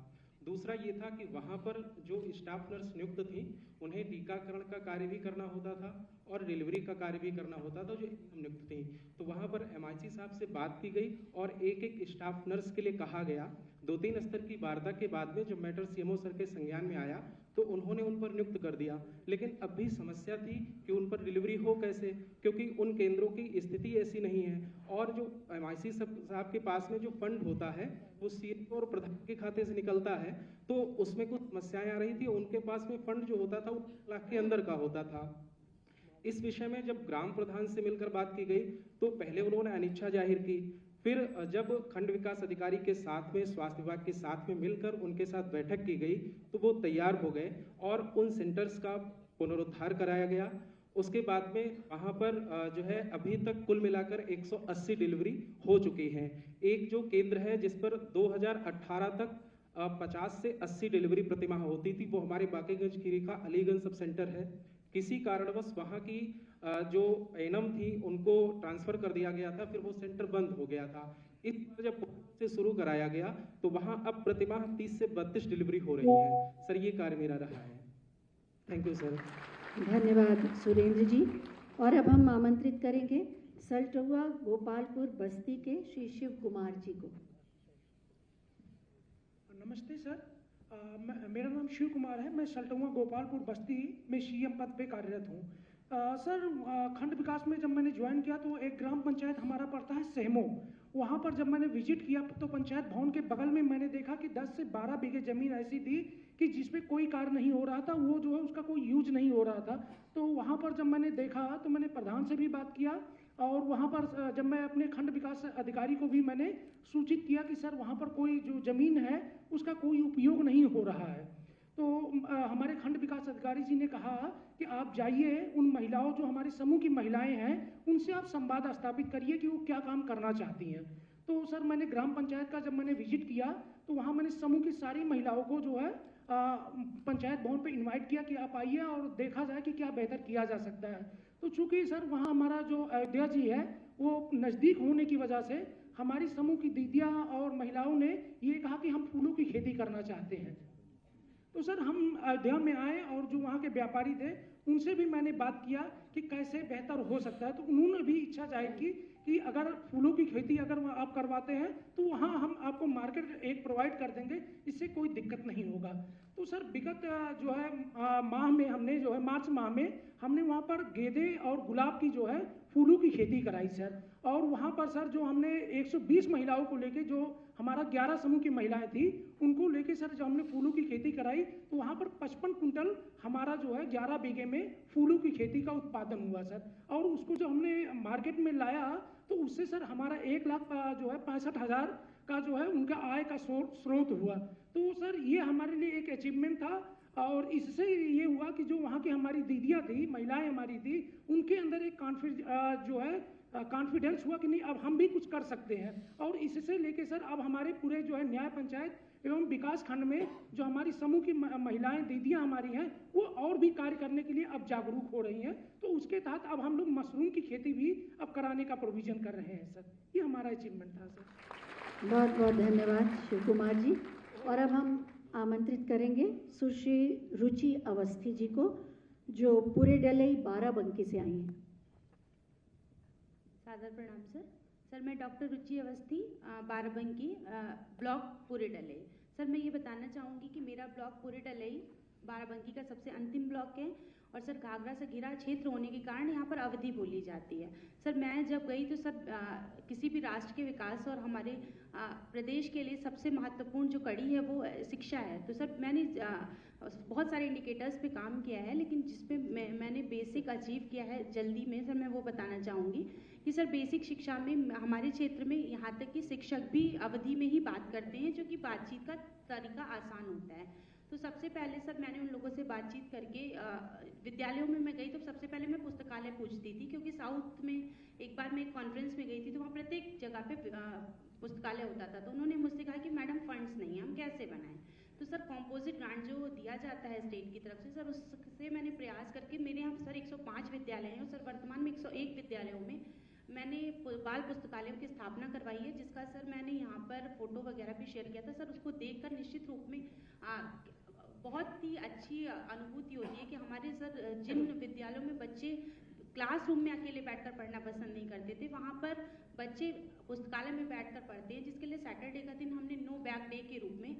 दूसरा ये था कि वहाँ पर जो स्टाफ नर्स नियुक्त थी उन्हें टीकाकरण का कार्य भी करना होता था और डिलीवरी का कार्य भी करना होता था जो नियुक्त थी। तो वहाँ पर MIC साहब से बात की गई और एक स्टाफ नर्स के लिए कहा गया। 2-3 स्तर की वार्ता के बाद में जब मैटर CMO सर के संज्ञान में आया तो उन्होंने उन पर नियुक्त कर दिया, लेकिन अब भी समस्या थी कि उन पर डिलीवरी हो कैसे, क्योंकि उन केंद्रों की स्थिति ऐसी नहीं है। और जो MIC साहब के पास में जो फंड होता है वो CMO और प्रधान के खाते से निकलता है, तो उसमें कुछ समस्याएं आ रही थी। उनके पास में फंड जो होता था वो 1 लाख के अंदर का होता था। इस विषय में जब ग्राम प्रधान से मिलकर बात की गई तो पहले उन्होंने अनिच्छा जाहिर की, फिर जब खंड विकास अधिकारी के साथ में, स्वास्थ्य विभाग के साथ में मिलकर उनके साथ बैठक की गई तो वो तैयार हो गए और उन सेंटर्स का पुनरुद्धार कराया गया। उसके बाद में वहाँ पर जो है अभी तक कुल मिलाकर 180 डिलीवरी हो चुकी हैं। एक जो केंद्र है जिस पर 2018 तक 50 से 80 डिलीवरी प्रतिमाह होती थी वो हमारे बांकेगंज खीरी का अलीगंज सब सेंटर है। किसी कारणवश वहाँ की जो एनम थी उनको ट्रांसफर कर दिया गया था, फिर वो सेंटर बंद हो गया था। इस जब से शुरू कराया गया तो वहाँ अब प्रतिमाह 30 से 32 डिलीवरी हो रही है। सर ये कार्य मेरा रहा है। Thank you sir. धन्यवाद सुरेंद्र जी। और अब हम आमंत्रित करेंगे सल्टुआ गोपालपुर बस्ती के श्री शिव कुमार जी को। नमस्ते सर, मेरा नाम शिव कुमार है। मैं सल्टुआ गोपालपुर बस्ती में CM पद पे कार्यरत हूँ। सर खंड विकास में जब मैंने ज्वाइन किया तो एक ग्राम पंचायत हमारा पड़ता है सहमो। वहाँ पर जब मैंने विजिट किया तो पंचायत भवन के बगल में मैंने देखा कि 10 से 12 बीघे ज़मीन ऐसी थी कि जिसपे कोई कार्य नहीं हो रहा था, वो जो है उसका कोई यूज नहीं हो रहा था। तो वहाँ पर जब मैंने देखा तो मैंने प्रधान से भी बात किया और वहाँ पर जब मैं अपने खंड विकास अधिकारी को भी मैंने सूचित किया कि सर वहाँ पर कोई जो ज़मीन है उसका कोई उपयोग नहीं हो रहा है, तो हमारे खंड विकास अधिकारी जी ने कहा कि आप जाइए उन महिलाओं जो हमारे समूह की महिलाएं हैं उनसे आप संवाद स्थापित करिए कि वो क्या काम करना चाहती हैं। तो सर मैंने ग्राम पंचायत का जब मैंने विजिट किया तो वहाँ मैंने समूह की सारी महिलाओं को जो है पंचायत भवन पे इनवाइट किया कि आप आइए और देखा जाए कि क्या बेहतर किया जा सकता है। तो चूँकि सर वहाँ हमारा जो अयोध्या जी है वो नज़दीक होने की वजह से हमारी समूह की दीदियाँ और महिलाओं ने ये कहा कि हम फूलों की खेती करना चाहते हैं। तो सर हम अयोध्या में आए और जो वहाँ के व्यापारी थे उनसे भी मैंने बात किया कि कैसे बेहतर हो सकता है, तो उन्होंने भी इच्छा जाहिर की कि अगर फूलों की खेती अगर आप करवाते हैं तो वहाँ हम आपको मार्केट एक प्रोवाइड कर देंगे, इससे कोई दिक्कत नहीं होगा। तो सर विगत जो है माह में हमने जो है मार्च माह में हमने वहाँ पर गेंदे और गुलाब की जो है फूलों की खेती कराई सर, और वहाँ पर सर जो हमने 120 महिलाओं को लेके जो हमारा 11 समूह की महिलाएं थी उनको लेके सर जब हमने फूलों की खेती कराई तो वहाँ पर 55 कुंटल हमारा जो है 11 बीघे में फूलों की खेती का उत्पादन हुआ सर, और उसको जो हमने मार्केट में लाया तो उससे सर हमारा 1 लाख जो है 65,000 का जो है उनका आय का स्रोत हुआ। तो सर ये हमारे लिए एक अचीवमेंट था, और इससे ये हुआ कि जो वहाँ की हमारी दीदियाँ थी, महिलाएं हमारी थी, उनके अंदर एक कॉन्फिडेंस हुआ कि नहीं अब हम भी कुछ कर सकते हैं, और इससे लेके सर अब हमारे पूरे जो है न्याय पंचायत एवं विकास खंड में जो हमारी समूह की महिलाएं दीदियां हमारी हैं वो और भी कार्य करने के लिए अब जागरूक हो रही हैं। तो उसके तहत अब हम लोग मशरूम की खेती भी अब कराने का प्रोविजन कर रहे हैं सर। ये हमारा अचीवमेंट था सर। बहुत बहुत धन्यवाद शिव कुमार जी। और अब हम आमंत्रित करेंगे सुश्री रुचि अवस्थी जी को जो पूरे डलई बाराबंकी से आई हैं। सादर प्रणाम सर। सर मैं डॉक्टर रुचि अवस्थी बाराबंकी ब्लॉक पूरे डलई। सर मैं ये बताना चाहूँगी कि मेरा ब्लॉक पूरे डलई बाराबंकी का सबसे अंतिम ब्लॉक है, और सर घाघरा से घिरा क्षेत्र होने के कारण यहाँ पर अवधि बोली जाती है। सर मैं जब गई तो सर किसी भी राष्ट्र के विकास और हमारे प्रदेश के लिए सबसे महत्वपूर्ण जो कड़ी है वो शिक्षा है। तो सर मैंने बहुत सारे इंडिकेटर्स पे काम किया है, लेकिन जिसपे मैंने बेसिक अचीव किया है जल्दी में सर मैं वो बताना चाहूँगी कि सर बेसिक शिक्षा में हमारे क्षेत्र में यहाँ तक कि शिक्षक भी अवधि में ही बात करते हैं, जो कि बातचीत का तरीका आसान होता है। तो सबसे पहले सर मैंने उन लोगों से बातचीत करके विद्यालयों में मैं गई तो सबसे पहले मैं पुस्तकालय पूछती थी, क्योंकि साउथ में एक बार मैं एक कॉन्फ्रेंस में गई थी तो वहाँ प्रत्येक जगह पे पुस्तकालय होता था। तो उन्होंने मुझसे कहा कि मैडम फंड्स नहीं है, हम कैसे बनाएं। तो सर कॉम्पोजिट ग्रांट जो दिया जाता है स्टेट की तरफ से सर उससे मैंने प्रयास करके मेरे यहाँ सर 105 विद्यालय हैं और सर वर्तमान में 101 विद्यालयों में मैंने बाल पुस्तकालयों की स्थापना करवाई है, जिसका सर मैंने यहाँ पर फोटो वगैरह भी शेयर किया था। सर उसको देखकर निश्चित रूप में बहुत ही अच्छी अनुभूति होती है कि हमारे सर जिन विद्यालयों में बच्चे क्लासरूम में अकेले बैठकर पढ़ना पसंद नहीं करते थे, वहाँ पर बच्चे पुस्तकालय में बैठकर पढ़ते हैं, जिसके लिए सैटरडे का दिन हमने नो बैग डे के रूप में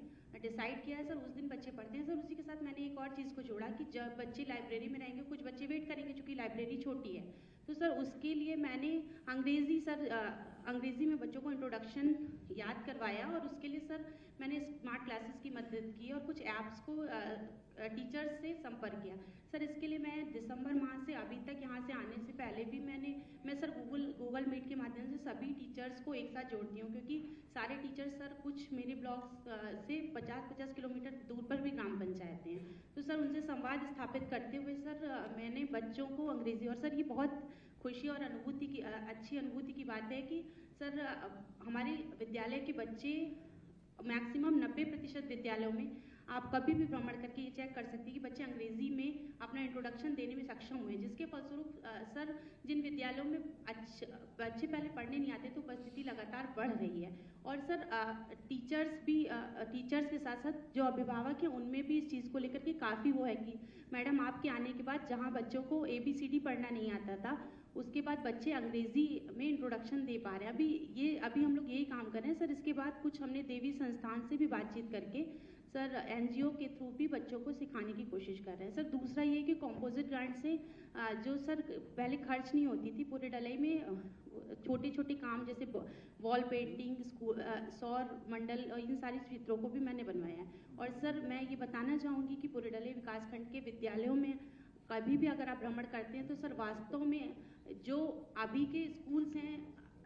डिसाइड किया है। सर उस दिन बच्चे पढ़ते हैं। सर उसी के साथ मैंने एक और चीज़ को जोड़ा कि जब बच्चे लाइब्रेरी में रहेंगे, कुछ बच्चे वेट करेंगे क्योंकि लाइब्रेरी छोटी है, तो सर उसके लिए मैंने अंग्रेज़ी में बच्चों को इंट्रोडक्शन याद करवाया, और उसके लिए सर मैंने स्मार्ट क्लासेस की मदद की और कुछ ऐप्स को टीचर्स से संपर्क किया। सर इसके लिए मैं दिसंबर माह से अभी तक यहाँ से आने से पहले भी मैं सर गूगल मीट के माध्यम से सभी टीचर्स को एक साथ जोड़ती हूँ, क्योंकि सारे टीचर्स सर कुछ मेरे ब्लॉक से 50-50 किलोमीटर दूर पर भी ग्राम पंचायतें हैं। तो सर उनसे संवाद स्थापित करते हुए सर मैंने बच्चों को अंग्रेज़ी, और सर ये बहुत खुशी और अच्छी अनुभूति की बात है कि सर हमारे विद्यालय के बच्चे मैक्सिमम 90% विद्यालयों में आप कभी भी भ्रमण करके ये चेक कर सकते हैं कि बच्चे अंग्रेजी में अपना इंट्रोडक्शन देने में सक्षम हुए हैं, जिसके फलस्वरूप सर जिन विद्यालयों में बच्चे पहले पढ़ने नहीं आते तो उपस्थिति लगातार बढ़ रही है। और सर टीचर्स के साथ साथ जो अभिभावक हैं उनमें भी इस चीज़ को लेकर के काफ़ी वो है कि मैडम आपके आने के बाद जहाँ बच्चों को ABCD पढ़ना नहीं आता था, उसके बाद बच्चे अंग्रेजी में इंट्रोडक्शन दे पा रहे हैं। अभी हम लोग यही काम कर रहे हैं सर। इसके बाद कुछ हमने देवी संस्थान से भी बातचीत करके सर NGO के थ्रू भी बच्चों को सिखाने की कोशिश कर रहे हैं। सर दूसरा ये कि कॉम्पोजिट ग्रांट से जो सर पहले खर्च नहीं होती थी, पूरे डलई में छोटे छोटे काम जैसे वॉल पेंटिंग, सौर मंडल और इन सारी चित्रों को भी मैंने बनवाया है। और सर मैं ये बताना चाहूँगी कि पूरे डलई विकासखंड के विद्यालयों में कभी भी अगर आप भ्रमण करते हैं तो सर वास्तव में जो अभी के स्कूल्स हैं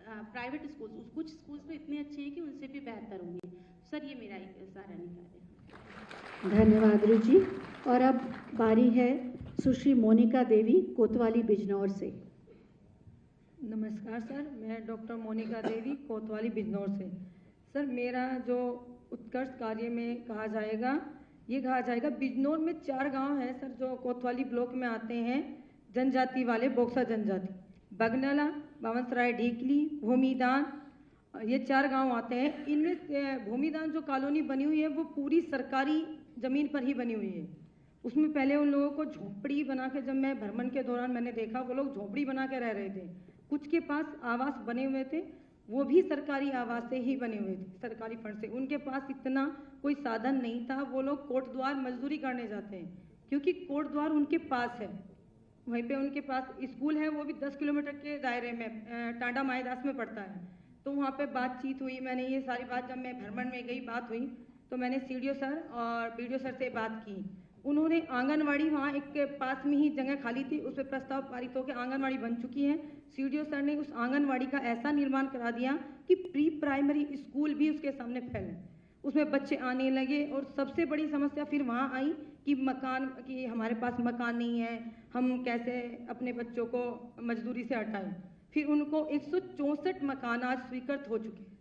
प्राइवेट स्कूल्स, कुछ स्कूल्स तो इतने अच्छे हैं कि उनसे भी बेहतर होंगे। सर ये मेरा एक सारा निकाय है। धन्यवाद रुचि। और अब बारी है सुश्री मोनिका देवी कोतवाली बिजनौर से। नमस्कार सर, मैं डॉक्टर मोनिका देवी कोतवाली बिजनौर से। सर मेरा जो उत्कर्ष कार्य में कहा जाएगा, ये कहा जाएगा बिजनौर में 4 गांव हैं सर जो कोतवाली ब्लॉक में आते हैं, जनजाति वाले, बोक्सा जनजाति, बगनाला, बावनसराय, ढीकली, भूमिदान, ये 4 गांव आते हैं। इनमें भूमिदान जो कॉलोनी बनी हुई है वो पूरी सरकारी ज़मीन पर ही बनी हुई है। उसमें पहले उन लोगों को झोपड़ी बना के, जब मैं भ्रमण के दौरान मैंने देखा, वो लोग झोपड़ी बना के रह रहे थे। कुछ के पास आवास बने हुए थे, वो भी सरकारी आवास से ही बने हुए थे, सरकारी फंड से। उनके पास इतना कोई साधन नहीं था। वो लोग कोट द्वार मजदूरी करने जाते हैं क्योंकि कोट द्वार उनके पास है। वहीं पे उनके पास स्कूल है, वो भी 10 किलोमीटर के दायरे में, टांडा माईदास में पड़ता है। तो वहाँ पे बातचीत हुई, मैंने ये सारी बात, जब मैं भ्रमण में गई, बात हुई, तो मैंने सीडीओ सर और बीडीओ सर से बात की। उन्होंने आंगनवाड़ी, वहाँ एक पास में ही जगह खाली थी, उस पर प्रस्ताव पारित होकर आंगनवाड़ी बन चुकी है। सीडीओ सर ने उस आंगनवाड़ी का ऐसा निर्माण करा दिया कि प्री प्राइमरी स्कूल भी उसके सामने फैले, उसमें बच्चे आने लगे। और सबसे बड़ी समस्या फिर वहाँ आई कि मकान, कि हमारे पास मकान नहीं है, हम कैसे अपने बच्चों को मजदूरी से हटाएं। फिर उनको 164 मकान आज स्वीकृत हो चुके हैं,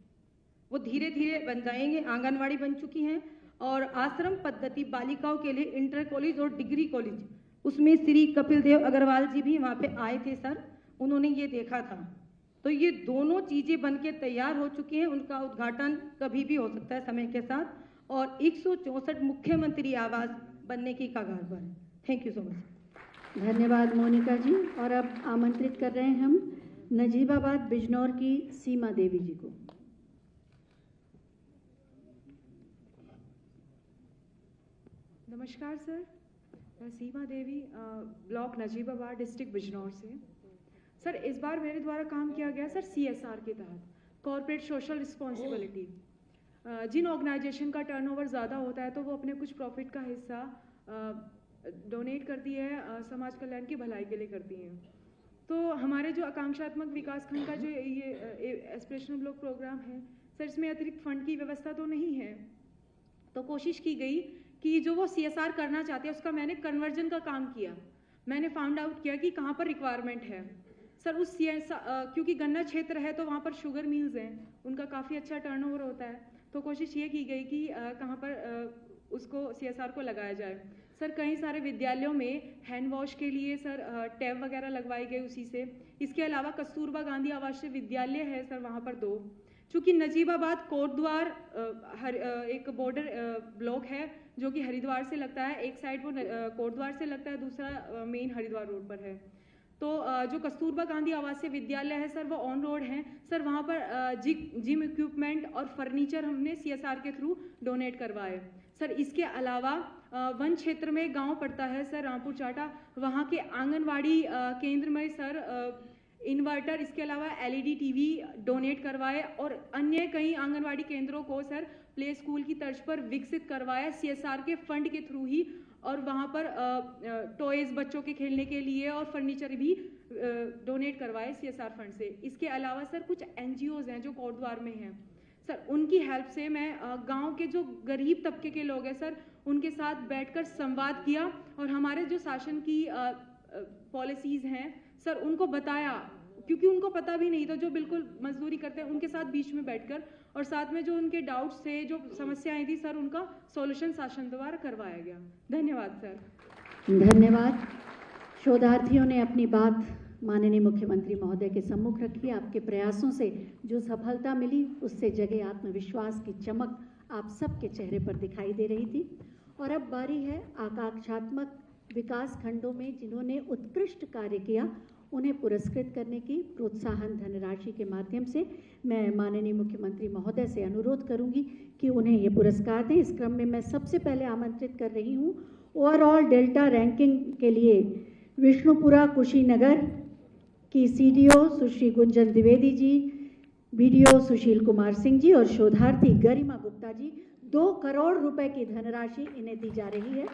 वो धीरे धीरे बन जाएंगे। आंगनवाड़ी बन चुकी हैं और आश्रम पद्धति बालिकाओं के लिए इंटर कॉलेज और डिग्री कॉलेज, उसमें श्री कपिल देव अग्रवाल जी भी वहाँ पे आए थे सर, उन्होंने ये देखा था। तो ये दोनों चीज़ें बन के तैयार हो चुकी हैं, उनका उद्घाटन कभी भी हो सकता है समय के साथ। और 164 मुख्यमंत्री आवास बनने की कगार पर है। Thank you so much. धन्यवाद मोनिका जी। और अब आमंत्रित कर रहे हैं हम नजीबाबाद बिजनौर की सीमा देवी जी को। नमस्कार सर, मैं सीमा देवी, ब्लॉक नजीबाबाद, डिस्ट्रिक्ट बिजनौर से। सर इस बार मेरे द्वारा काम किया गया सर CSR के तहत, कॉर्पोरेट सोशल रिस्पॉन्सिबिलिटी। जिन ऑर्गेनाइजेशन का टर्नओवर ज़्यादा होता है तो वो अपने कुछ प्रॉफिट का हिस्सा डोनेट करती है, समाज कल्याण की भलाई के लिए करती हैं। तो हमारे जो आकांक्षात्मक विकास खंड का जो ये एस्पिरेशनल ब्लॉक प्रोग्राम है सर, इसमें अतिरिक्त फंड की व्यवस्था तो नहीं है। तो कोशिश की गई कि जो वो CSR करना चाहते हैं उसका मैंने कन्वर्जन का काम किया। मैंने फाउंड आउट किया कि कहाँ पर रिक्वायरमेंट है सर उस क्योंकि गन्ना क्षेत्र है तो वहाँ पर शुगर मिल्स हैं, उनका काफ़ी अच्छा टर्नओवर होता है। तो कोशिश ये की गई कि कहाँ पर उसको CSR को लगाया जाए। सर कई सारे विद्यालयों में हैंड वॉश के लिए सर टैब वगैरह लगवाई गई उसी से। इसके अलावा कस्तूरबा गांधी आवासीय विद्यालय है सर, वहाँ पर 2। चूँकि नजीबाबाद कोटद्वार एक बॉर्डर ब्लॉक है जो कि हरिद्वार से लगता है, एक साइड वो कोटद्वार से लगता है, दूसरा मेन हरिद्वार रोड पर है। तो जो कस्तूरबा गांधी आवासीय विद्यालय है सर वो ऑन रोड है सर, वहाँ पर जिम इक्विपमेंट और फर्नीचर हमने CSR के थ्रू डोनेट करवाए सर। इसके अलावा वन क्षेत्र में गांव पड़ता है सर रामपुर चाटा, वहाँ के आंगनवाड़ी केंद्र में सर इन्वर्टर, इसके अलावा LED TV डोनेट करवाए और अन्य कई आंगनवाड़ी केंद्रों को सर प्ले स्कूल की तर्ज पर विकसित करवाया CSR के फंड के थ्रू ही। और वहाँ पर टॉयज़ बच्चों के खेलने के लिए और फर्नीचर भी डोनेट करवाए CSR फंड से। इसके अलावा सर कुछ NGOs हैं जो कोटद्वार में हैं सर, उनकी हेल्प से मैं गांव के जो गरीब तबके के लोग हैं सर उनके साथ बैठकर संवाद किया और हमारे जो शासन की पॉलिसीज़ हैं सर उनको बताया, क्योंकि उनको पता भी नहीं था। जो बिल्कुल मजदूरी करते हैं उनके साथ बीच में बैठकर और साथ में जो उनके डाउट्स थे, जो समस्याएं थी सर, उनका सॉल्यूशन शासन द्वारा करवाया गया। धन्यवाद सर। धन्यवाद। शोधार्थियों ने अपनी बात माननीय मुख्यमंत्री महोदय के सम्मुख रखी। आपके प्रयासों से जो सफलता मिली उससे जगे आत्मविश्वास की चमक आप सबके चेहरे पर दिखाई दे रही थी। और अब बारी है आकांक्षात्मक विकास खंडों में जिन्होंने उत्कृष्ट कार्य किया उन्हें पुरस्कृत करने की। प्रोत्साहन धनराशि के माध्यम से मैं माननीय मुख्यमंत्री महोदय से अनुरोध करूंगी कि उन्हें ये पुरस्कार दें। इस क्रम में मैं सबसे पहले आमंत्रित कर रही हूं ओवरऑल डेल्टा रैंकिंग के लिए विष्णुपुरा कुशीनगर की CDO सुश्री गुंजन द्विवेदी जी, BDO सुशील कुमार सिंह जी और शोधार्थी गरिमा गुप्ता जी। 2 करोड़ रुपए की धनराशि इन्हें दी जा रही है।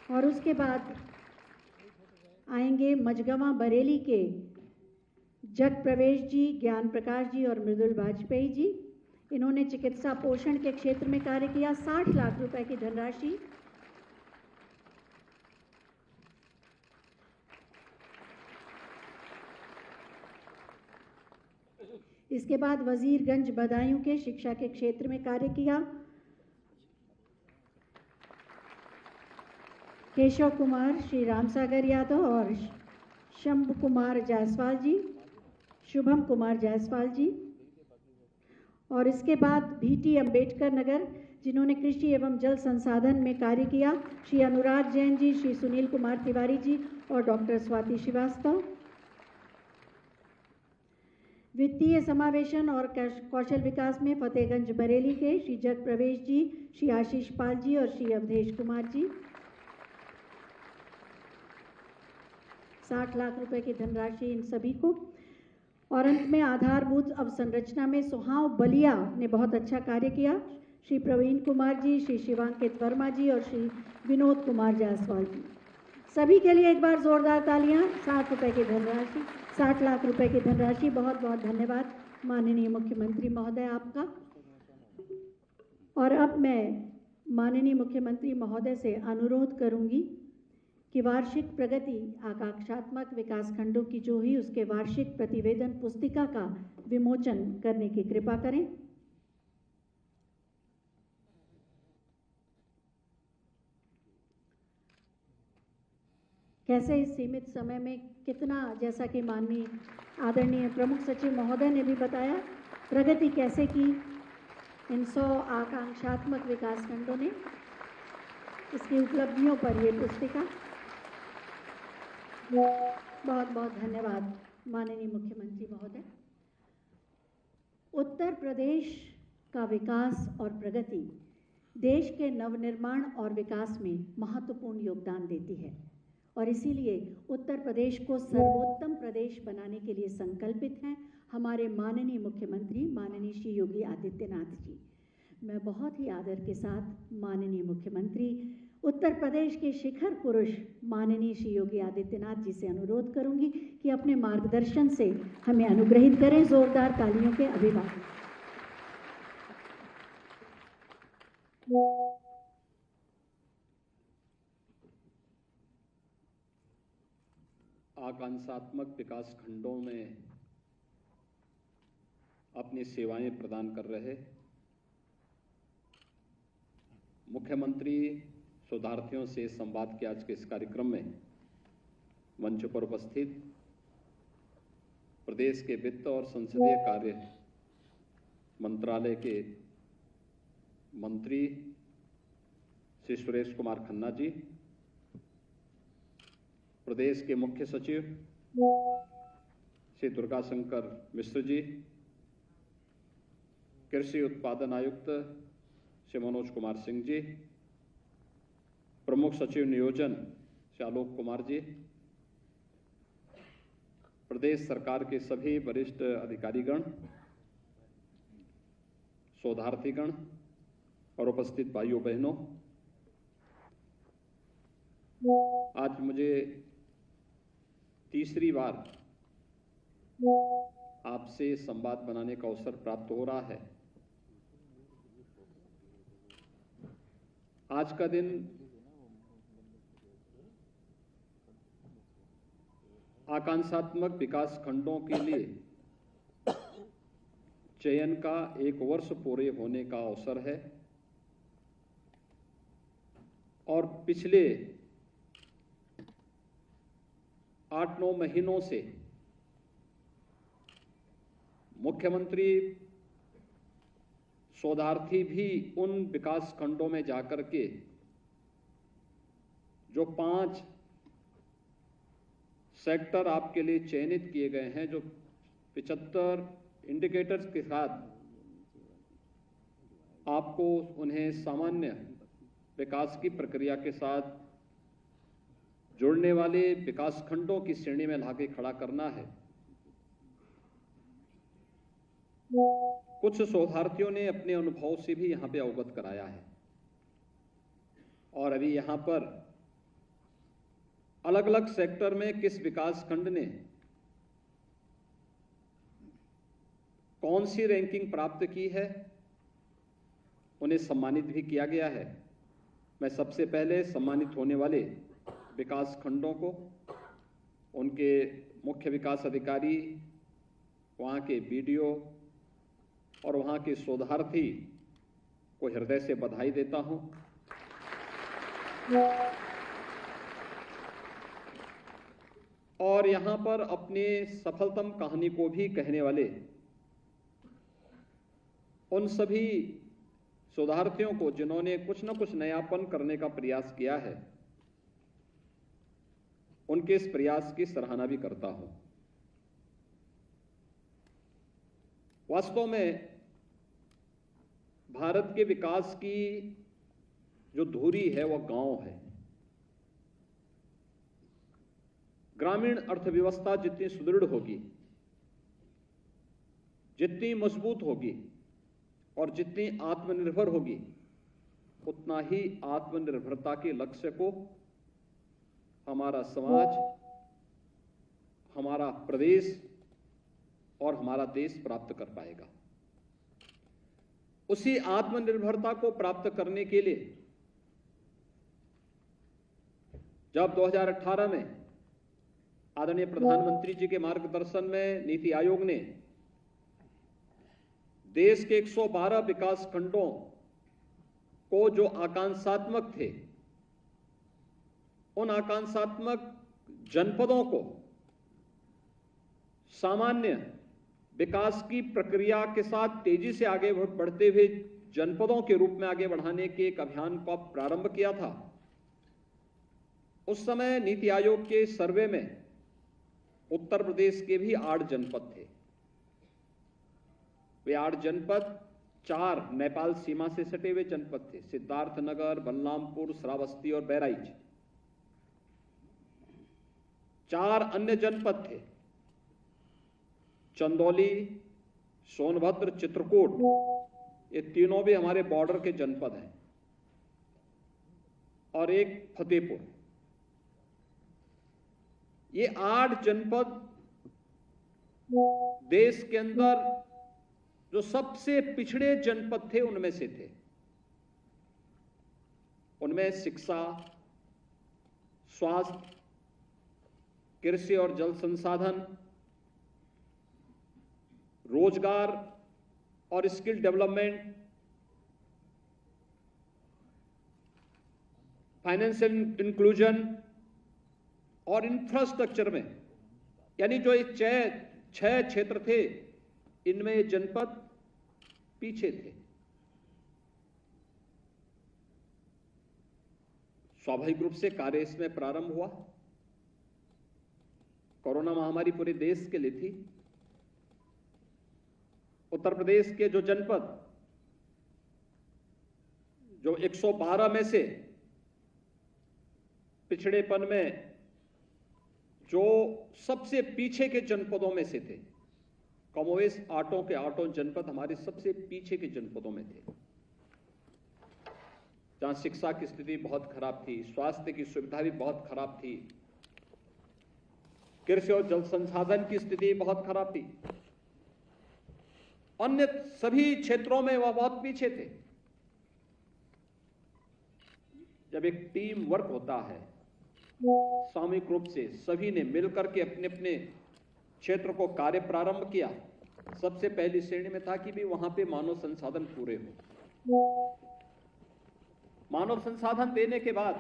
और उसके बाद आएंगे मझगवां बरेली के जग प्रवेश जी, ज्ञान प्रकाश जी और मृदुल वाजपेयी जी। इन्होंने चिकित्सा पोषण के क्षेत्र में कार्य किया। 60 लाख रुपए की धनराशि इसके बाद वजीरगंज बदायूं के शिक्षा के क्षेत्र में कार्य किया। केशव कुमार, श्री रामसागर यादव और शंभु कुमार जायसवाल जी, शुभम कुमार जायसवाल जी। और इसके बाद बीटी अंबेडकर नगर, जिन्होंने कृषि एवं जल संसाधन में कार्य किया, श्री अनुराग जैन जी, श्री सुनील कुमार तिवारी जी और डॉक्टर स्वाति श्रीवास्तव। वित्तीय समावेशन और कौशल विकास में फतेहगंज बरेली के श्री जग प्रवेश जी, श्री आशीष पाल जी और श्री अवधेश कुमार जी। 60 लाख रुपए की धनराशि इन सभी को। और अंत में आधारभूत अवसंरचना में सुहाव बलिया ने बहुत अच्छा कार्य किया। श्री प्रवीण कुमार जी, श्री शिवांकित वर्मा जी और श्री विनोद कुमार जायसवाल जी। सभी के लिए एक बार जोरदार तालियां। 60 रुपए की धनराशि, 60 लाख रुपए की धनराशि। बहुत बहुत धन्यवाद माननीय मुख्यमंत्री महोदय आपका। और अब मैं माननीय मुख्यमंत्री महोदय से अनुरोध करूंगी कि वार्षिक प्रगति आकांक्षात्मक विकास खंडों की जो हुई उसके वार्षिक प्रतिवेदन पुस्तिका का विमोचन करने की कृपा करें। कैसे इस सीमित समय में कितना, जैसा कि माननीय आदरणीय प्रमुख सचिव महोदय ने भी बताया, प्रगति कैसे की इन 100 आकांक्षात्मक विकास खंडों ने, इसकी उपलब्धियों पर ये पुस्तिका। बहुत बहुत धन्यवाद माननीय मुख्यमंत्री महोदय। उत्तर प्रदेश का विकास और प्रगति देश के नवनिर्माण और विकास में महत्वपूर्ण योगदान देती है और इसीलिए उत्तर प्रदेश को सर्वोत्तम प्रदेश बनाने के लिए संकल्पित हैं हमारे माननीय मुख्यमंत्री माननीय श्री योगी आदित्यनाथ जी। मैं बहुत ही आदर के साथ माननीय मुख्यमंत्री उत्तर प्रदेश के शिखर पुरुष माननीय श्री योगी आदित्यनाथ जी से अनुरोध करूंगी कि अपने मार्गदर्शन से हमें अनुग्रहित करें। जोरदार तालियों के अभिवादन। आकांक्षात्मक विकास खंडों में अपनी सेवाएं प्रदान कर रहे मुख्यमंत्री शोधार्थियों से संवाद के आज के इस कार्यक्रम में मंच पर उपस्थित प्रदेश के वित्त और संसदीय कार्य मंत्रालय के मंत्री श्री सुरेश कुमार खन्ना जी, प्रदेश के मुख्य सचिव श्री दुर्गा शंकर मिश्र जी, कृषि उत्पादन आयुक्त श्री मनोज कुमार सिंह जी, प्रमुख सचिव नियोजन श्री आलोक कुमार जी, प्रदेश सरकार के सभी वरिष्ठ अधिकारीगण, शोधार्थीगण और उपस्थित भाइयों बहनों, आज मुझे तीसरी बार आपसे संवाद बनाने का अवसर प्राप्त हो रहा है। आज का दिन आकांक्षात्मक विकास खंडों के लिए चयन का 1 वर्ष पूरे होने का अवसर है और पिछले 8-9 महीनों से मुख्यमंत्री शोधार्थी भी उन विकास खंडों में जाकर के जो 5 सेक्टर आपके लिए चयनित किए गए हैं, जो 75 इंडिकेटर्स के साथ आपको उन्हें सामान्य विकास की प्रक्रिया के साथ जुड़ने वाले विकास खंडों की श्रेणी में लाके खड़ा करना है। कुछ शोधार्थियों ने अपने अनुभव से भी यहां पे अवगत कराया है और अभी यहां पर अलग अलग सेक्टर में किस विकास खंड ने कौन सी रैंकिंग प्राप्त की है, उन्हें सम्मानित भी किया गया है। मैं सबसे पहले सम्मानित होने वाले विकास खंडों को, उनके मुख्य विकास अधिकारी, वहाँ के बीडीओ और वहाँ के शोधार्थी को हृदय से बधाई देता हूँ। और यहाँ पर अपने सफलतम कहानी को भी कहने वाले उन सभी शोधार्थियों को जिन्होंने कुछ न कुछ नयापन करने का प्रयास किया है, उनके इस प्रयास की सराहना भी करता हूं। वास्तव में भारत के विकास की जो धुरी है वह गांव है। ग्रामीण अर्थव्यवस्था जितनी सुदृढ़ होगी, जितनी मजबूत होगी और जितनी आत्मनिर्भर होगी, उतना ही आत्मनिर्भरता के लक्ष्य को हमारा समाज, हमारा प्रदेश और हमारा देश प्राप्त कर पाएगा। उसी आत्मनिर्भरता को प्राप्त करने के लिए जब 2018 में आदरणीय प्रधानमंत्री जी के मार्गदर्शन में नीति आयोग ने देश के 112 विकास खंडों को जो आकांक्षात्मक थे, उन आकांक्षात्मक जनपदों को सामान्य विकास की प्रक्रिया के साथ तेजी से आगे बढ़ते हुए जनपदों के रूप में आगे बढ़ाने के एक अभियान का प्रारंभ किया था। उस समय नीति आयोग के सर्वे में उत्तर प्रदेश के भी 8 जनपद थे। वे 8 जनपद 4 नेपाल सीमा से सटे हुए जनपद थे, सिद्धार्थनगर, बलरामपुर, श्रावस्ती और बहराइच। 4 अन्य जनपद थे, चंदौली, सोनभद्र, चित्रकूट। ये तीनों भी हमारे बॉर्डर के जनपद हैं, और एक फतेहपुर। ये 8 जनपद देश के अंदर जो सबसे पिछड़े जनपद थे उनमें से थे। उनमें शिक्षा, स्वास्थ्य, कृषि और जल संसाधन, रोजगार और स्किल डेवलपमेंट, फाइनेंशियल इंक्लूजन और इंफ्रास्ट्रक्चर में, यानी जो ये 6 क्षेत्र थे, इनमें ये जनपद पीछे थे। स्वाभाविक रूप से कार्य इसमें प्रारंभ हुआ। कोरोना महामारी पूरे देश के लिए थी। उत्तर प्रदेश के जो जनपद जो 112 में से पिछड़ेपन में जो सबसे पीछे के जनपदों में से थे, कमोवेश 8 के 8 जनपद हमारे सबसे पीछे के जनपदों में थे, जहां शिक्षा की स्थिति बहुत खराब थी, स्वास्थ्य की सुविधा भी बहुत खराब थी, कृषि और जल संसाधन की स्थिति बहुत खराब थी। अन्य सभी क्षेत्रों में वह बहुत पीछे थे। जब एक टीम वर्क होता है, सामूहिक रूप से सभी ने मिलकर के अपने अपने क्षेत्र को कार्य प्रारंभ किया, सबसे पहली श्रेणी में था कि भी वहां पे मानव संसाधन पूरे हो। मानव संसाधन देने के बाद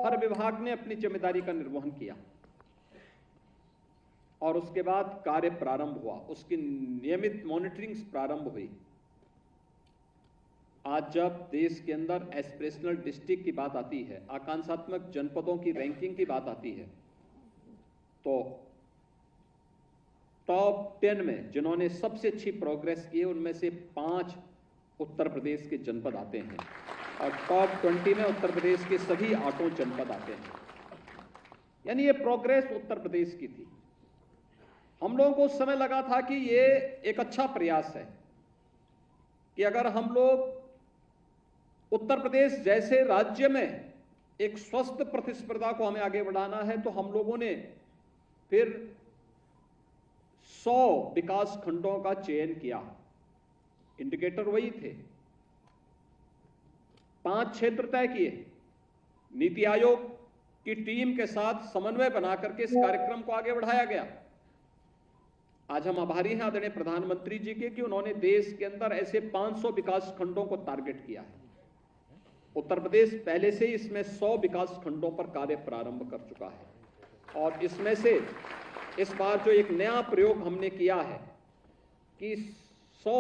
हर विभाग ने अपनी जिम्मेदारी का निर्वहन किया और उसके बाद कार्य प्रारंभ हुआ, उसकी नियमित मॉनिटरिंग प्रारंभ हुई। आज जब देश के अंदर एस्पिरेशनल डिस्ट्रिक्ट की बात आती है, आकांक्षात्मक जनपदों की रैंकिंग की बात आती है, तो टॉप 10 में जिन्होंने सबसे अच्छी प्रोग्रेस की है उनमें से 5 उत्तर प्रदेश के जनपद आते हैं और टॉप 20 में उत्तर प्रदेश के सभी 8 जनपद आते हैं। यानी ये प्रोग्रेस उत्तर प्रदेश की थी। हम लोगों को उस समय लगा था कि ये एक अच्छा प्रयास है कि अगर हम लोग उत्तर प्रदेश जैसे राज्य में एक स्वस्थ प्रतिस्पर्धा को हमें आगे बढ़ाना है, तो हम लोगों ने फिर 100 विकास खंडों का चयन किया। इंडिकेटर वही थे, 5 क्षेत्र तय किए। नीति आयोग की टीम के साथ समन्वय बना करके इस कार्यक्रम को आगे बढ़ाया गया। आज हम आभारी हैं आदरणीय प्रधानमंत्री जी के कि उन्होंने देश के अंदर ऐसे 500 विकास खंडों को टारगेट किया है। उत्तर प्रदेश पहले से ही इसमें 100 विकास खंडों पर कार्य प्रारंभ कर चुका है, और इसमें से इस बार जो एक नया प्रयोग हमने किया है कि 100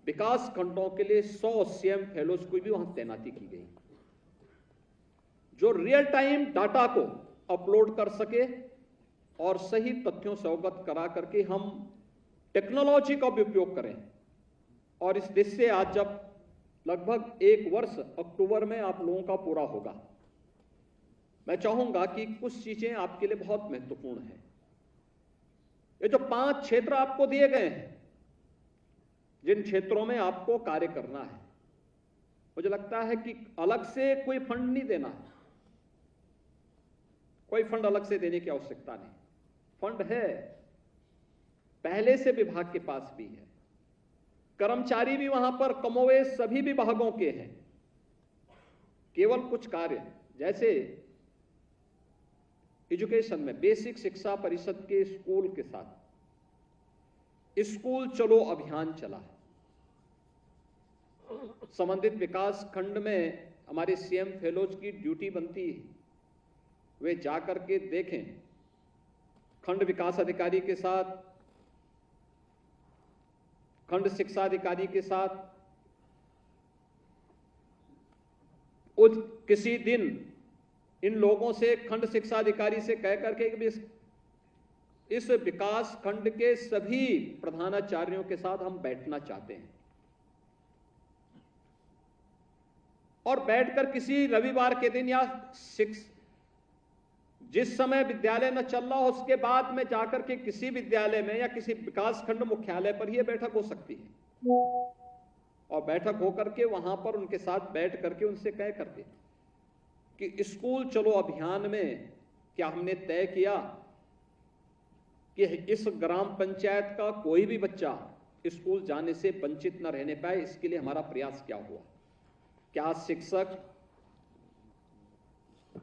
विकास खंडों के लिए 100 सीएम फेलोज को भी वहां तैनाती की गई, जो रियल टाइम डाटा को अपलोड कर सके और सही तथ्यों से अवगत करा करके हम टेक्नोलॉजी का भी उपयोग करें। और इस देश से आज जब लगभग 1 वर्ष अक्टूबर में आप लोगों का पूरा होगा, मैं चाहूंगा कि कुछ चीजें आपके लिए बहुत महत्वपूर्ण हैं। ये जो 5 क्षेत्र आपको दिए गए हैं, जिन क्षेत्रों में आपको कार्य करना है, मुझे लगता है कि अलग से कोई फंड नहीं देना है, कोई फंड अलग से देने की आवश्यकता नहीं। फंड है, पहले से विभाग के पास भी है, कर्मचारी भी वहां पर कमोवेश सभी विभागों के हैं। केवल कुछ कार्य जैसे एजुकेशन में बेसिक शिक्षा परिषद के स्कूल के साथ स्कूल चलो अभियान चला है। संबंधित विकास खंड में हमारे सीएम फेलोज की ड्यूटी बनती है, वे जाकर के देखें, खंड विकास अधिकारी के साथ, खंड शिक्षा अधिकारी के साथ किसी दिन इन लोगों से, खंड शिक्षा अधिकारी से कह करके इस विकास खंड के सभी प्रधानाचार्यों के साथ हम बैठना चाहते हैं, और बैठकर किसी रविवार के दिन या जिस समय विद्यालय न चल रहा हो उसके बाद में जाकर के किसी विद्यालय में या किसी विकास खंड मुख्यालय पर यह बैठक हो सकती है, और बैठक होकर के वहां पर उनके साथ बैठ करके उनसे कह करके कि स्कूल चलो अभियान में क्या हमने तय किया कि इस ग्राम पंचायत का कोई भी बच्चा स्कूल जाने से वंचित न रहने पाए, इसके लिए हमारा प्रयास क्या हुआ। क्या शिक्षक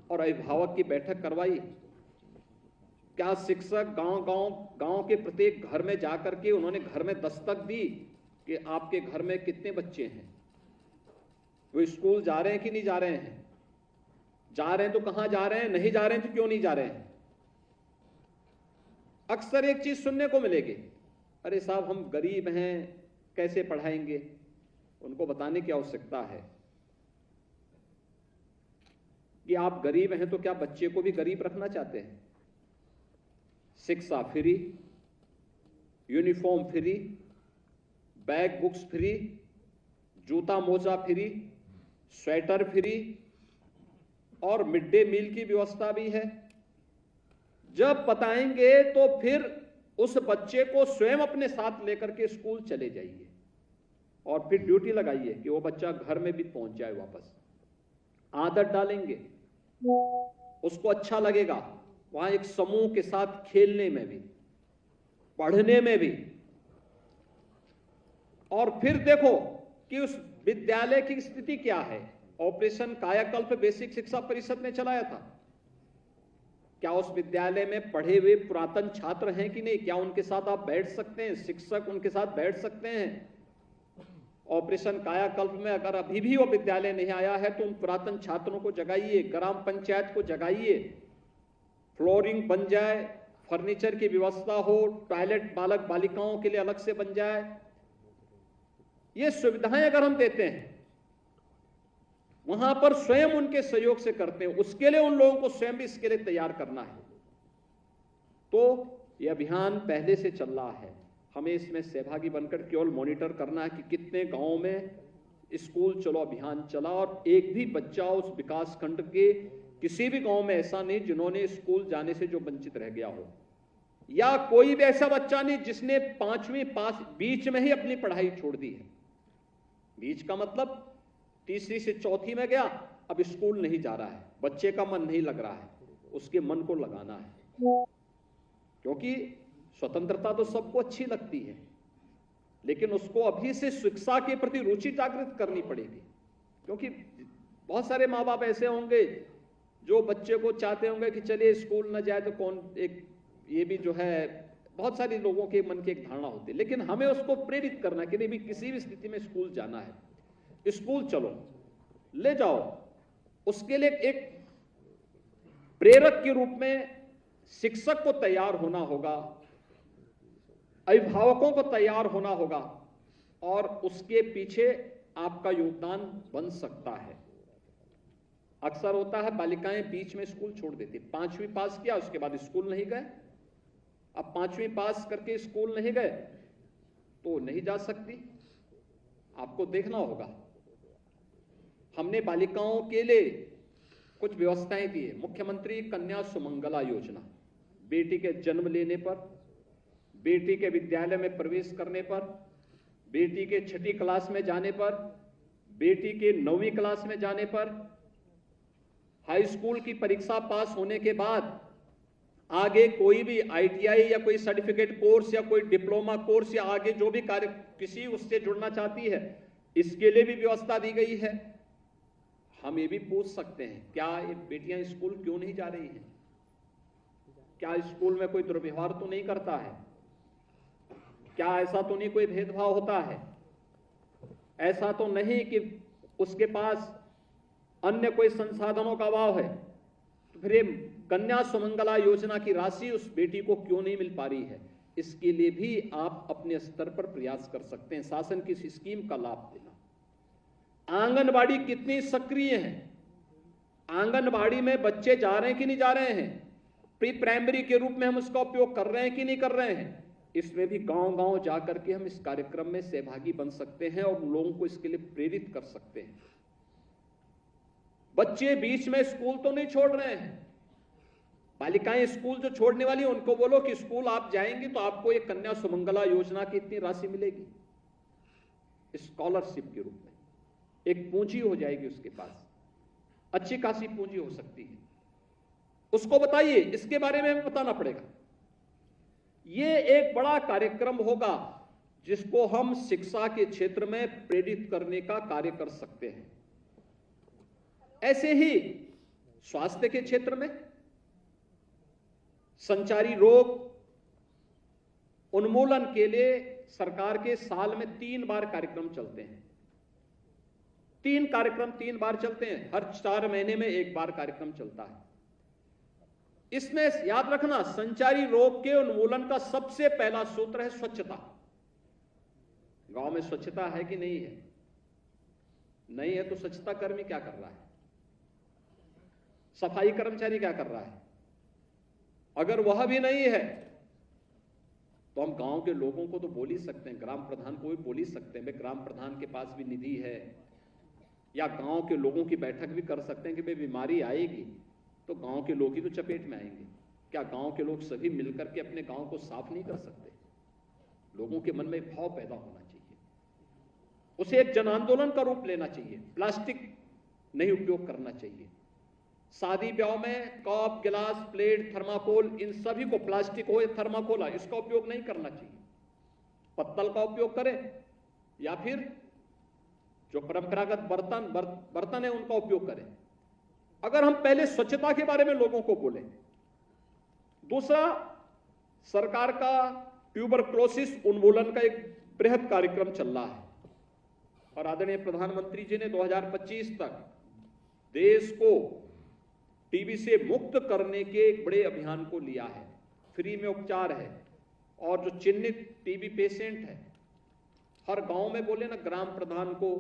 और अभिभावक की बैठक करवाई, क्या शिक्षक गांव के प्रत्येक घर में जाकर के उन्होंने घर में दस्तक दी कि आपके घर में कितने बच्चे हैं, वो स्कूल जा रहे हैं कि नहीं जा रहे हैं, जा रहे हैं तो कहां जा रहे हैं, नहीं जा रहे हैं तो क्यों नहीं जा रहे हैं। अक्सर एक चीज सुनने को मिलेगी, अरे साहब हम गरीब हैं कैसे पढ़ाएंगे। उनको बताने की आवश्यकता है कि आप गरीब हैं तो क्या बच्चे को भी गरीब रखना चाहते हैं। शिक्षा free, uniform free, bag books free, जूता मोजा फ्री, स्वेटर फ्री, और मिड डे मील की व्यवस्था भी है। जब बताएंगे तो फिर उस बच्चे को स्वयं अपने साथ लेकर के स्कूल चले जाइए, और फिर ड्यूटी लगाइए कि वो बच्चा घर में भी पहुंच जाए वापस। आदत डालेंगे, उसको अच्छा लगेगा वहां एक समूह के साथ खेलने में भी, पढ़ने में भी। और फिर देखो कि उस विद्यालय की स्थिति क्या है। ऑपरेशन कायाकल्प बेसिक शिक्षा परिषद ने चलाया था, क्या उस विद्यालय में पढ़े हुए पुरातन छात्र हैं कि नहीं, क्या उनके साथ आप बैठ सकते हैं, शिक्षक उनके साथ बैठ सकते हैं। ऑपरेशन कायाकल्प में अगर अभी भी वो विद्यालय नहीं आया है तो उन पुरातन छात्रों को जगाइए, ग्राम पंचायत को जगाइए, फ्लोरिंग बन जाए, फर्नीचर की व्यवस्था हो, टॉयलेट बालक बालिकाओं के लिए अलग से बन जाए। ये सुविधाएं अगर हम देते हैं, वहां पर स्वयं उनके सहयोग से करते हैं, उसके लिए उन लोगों को स्वयं भी इसके लिए तैयार करना है। तो यह अभियान पहले से चल रहा है, हमें इसमें सहभागी बनकर केवल मॉनिटर करना है कि कितने गांवों में स्कूल चलो अभियान चला, और एक भी बच्चा उस विकास खंड के किसी भी गांव में ऐसा नहीं जिन्होंने स्कूल जाने से जो वंचित रह गया हो, या कोई भी ऐसा बच्चा नहीं जिसने 5वीं पास बीच में ही अपनी पढ़ाई छोड़ दी है। बीच का मतलब तीसरी से चौथी में गया, अब स्कूल नहीं जा रहा है, बच्चे का मन नहीं लग रहा है, उसके मन को लगाना है, क्योंकि स्वतंत्रता तो सबको अच्छी लगती है, लेकिन उसको अभी से शिक्षा के प्रति रुचि जागृत करनी पड़ेगी। क्योंकि बहुत सारे माँ बाप ऐसे होंगे जो बच्चे को चाहते होंगे कि चलिए स्कूल न जाए तो कौन, एक ये भी जो है बहुत सारे लोगों के मन की एक धारणा होती है, लेकिन हमें उसको प्रेरित करना कि नहीं भी किसी भी स्थिति में स्कूल जाना है, स्कूल चलो, ले जाओ। उसके लिए एक प्रेरक के रूप में शिक्षक को तैयार होना होगा, अभिभावकों को तैयार होना होगा, और उसके पीछे आपका योगदान बन सकता है। अक्सर होता है बालिकाएं बीच में स्कूल छोड़ देती, 5वीं पास किया उसके बाद स्कूल नहीं गए, अब 5वीं पास करके स्कूल नहीं गए तो नहीं जा सकती। आपको देखना होगा, हमने बालिकाओं के लिए कुछ व्यवस्थाएं दी है। मुख्यमंत्री कन्या सुमंगला योजना, बेटी के जन्म लेने पर, बेटी के विद्यालय में प्रवेश करने पर, बेटी के 6ठी क्लास में जाने पर, बेटी के 9वीं क्लास में जाने पर, हाई स्कूल की परीक्षा पास होने के बाद आगे कोई भी ITI या कोई सर्टिफिकेट कोर्स या कोई डिप्लोमा कोर्स या आगे जो भी कार्य किसी उससे जुड़ना चाहती है, इसके लिए भी व्यवस्था दी गई है। हम ये भी पूछ सकते हैं, क्या ये बेटियां स्कूल क्यों नहीं जा रही हैं? क्या स्कूल में कोई दुर्व्यवहार तो नहीं करता है? क्या ऐसा तो नहीं कोई भेदभाव होता है? ऐसा तो नहीं कि उसके पास अन्य कोई संसाधनों का अभाव है? तो फिर ये कन्या सुमंगला योजना की राशि उस बेटी को क्यों नहीं मिल पा रही है? इसके लिए भी आप अपने स्तर पर प्रयास कर सकते हैं, शासन की इस स्कीम का लाभ देना। आंगनबाड़ी कितनी सक्रिय है, आंगनबाड़ी में बच्चे जा रहे हैं कि नहीं जा रहे हैं, प्री प्राइमरी के रूप में हम उसका उपयोग कर रहे हैं कि नहीं कर रहे हैं, इसमें भी गांव-गांव जाकर के हम इस कार्यक्रम में सहभागी बन सकते हैं और लोगों को इसके लिए प्रेरित कर सकते हैं। बच्चे बीच में स्कूल तो नहीं छोड़ रहे हैं, बालिकाएं स्कूल जो छोड़ने वाली उनको बोलो कि स्कूल आप जाएंगे तो आपको एक कन्या सुमंगला योजना की इतनी राशि मिलेगी, स्कॉलरशिप के रूप में एक पूंजी हो जाएगी उसके पास, अच्छी खासी पूंजी हो सकती है। उसको बताइए, इसके बारे में हमें बताना पड़ेगा। ये एक बड़ा कार्यक्रम होगा जिसको हम शिक्षा के क्षेत्र में प्रेरित करने का कार्य कर सकते हैं। ऐसे ही स्वास्थ्य के क्षेत्र में संचारी रोग उन्मूलन के लिए सरकार के साल में 3 बार कार्यक्रम चलते हैं। 3 कार्यक्रम 3 बार चलते हैं, हर 4 महीने में 1 बार कार्यक्रम चलता है। इसमें याद रखना, संचारी रोग के उन्मूलन का सबसे पहला सूत्र है स्वच्छता। गांव में स्वच्छता है कि नहीं है? नहीं है तो स्वच्छता कर्मी क्या कर रहा है, सफाई कर्मचारी क्या कर रहा है? अगर वह भी नहीं है तो हम गांव के लोगों को तो बोल ही सकते हैं, ग्राम प्रधान को भी बोल ही सकते हैं, ग्राम प्रधान के पास भी निधि है, या गांव के लोगों की बैठक भी कर सकते हैं कि भाई बीमारी आएगी तो गांव के लोग ही तो चपेट में आएंगे। क्या गांव के लोग सभी मिलकर के अपने गांव को साफ नहीं कर सकते? लोगों के मन में एक भाव पैदा होना चाहिए, उसे एक जन आंदोलन का रूप लेना चाहिए। प्लास्टिक नहीं उपयोग करना चाहिए। शादी ब्याह में कप, गिलास, प्लेट, थर्माकोल, इन सभी को, प्लास्टिक हो या थर्माकोल हो, इसका उपयोग नहीं करना चाहिए। पत्तल का उपयोग करें या फिर जो परंपरागत बर्तन है उनका उपयोग करें। अगर हम पहले स्वच्छता के बारे में लोगों को बोलें। दूसरा, सरकार का ट्यूबरक्लोसिस उन्मूलन का एक बृहद कार्यक्रम चल रहा है और आदरणीय प्रधानमंत्री जी ने 2025 तक देश को टीबी से मुक्त करने के एक बड़े अभियान को लिया है। फ्री में उपचार है और जो चिन्हित टीबी पेशेंट है, हर गांव में बोले ना ग्राम प्रधान को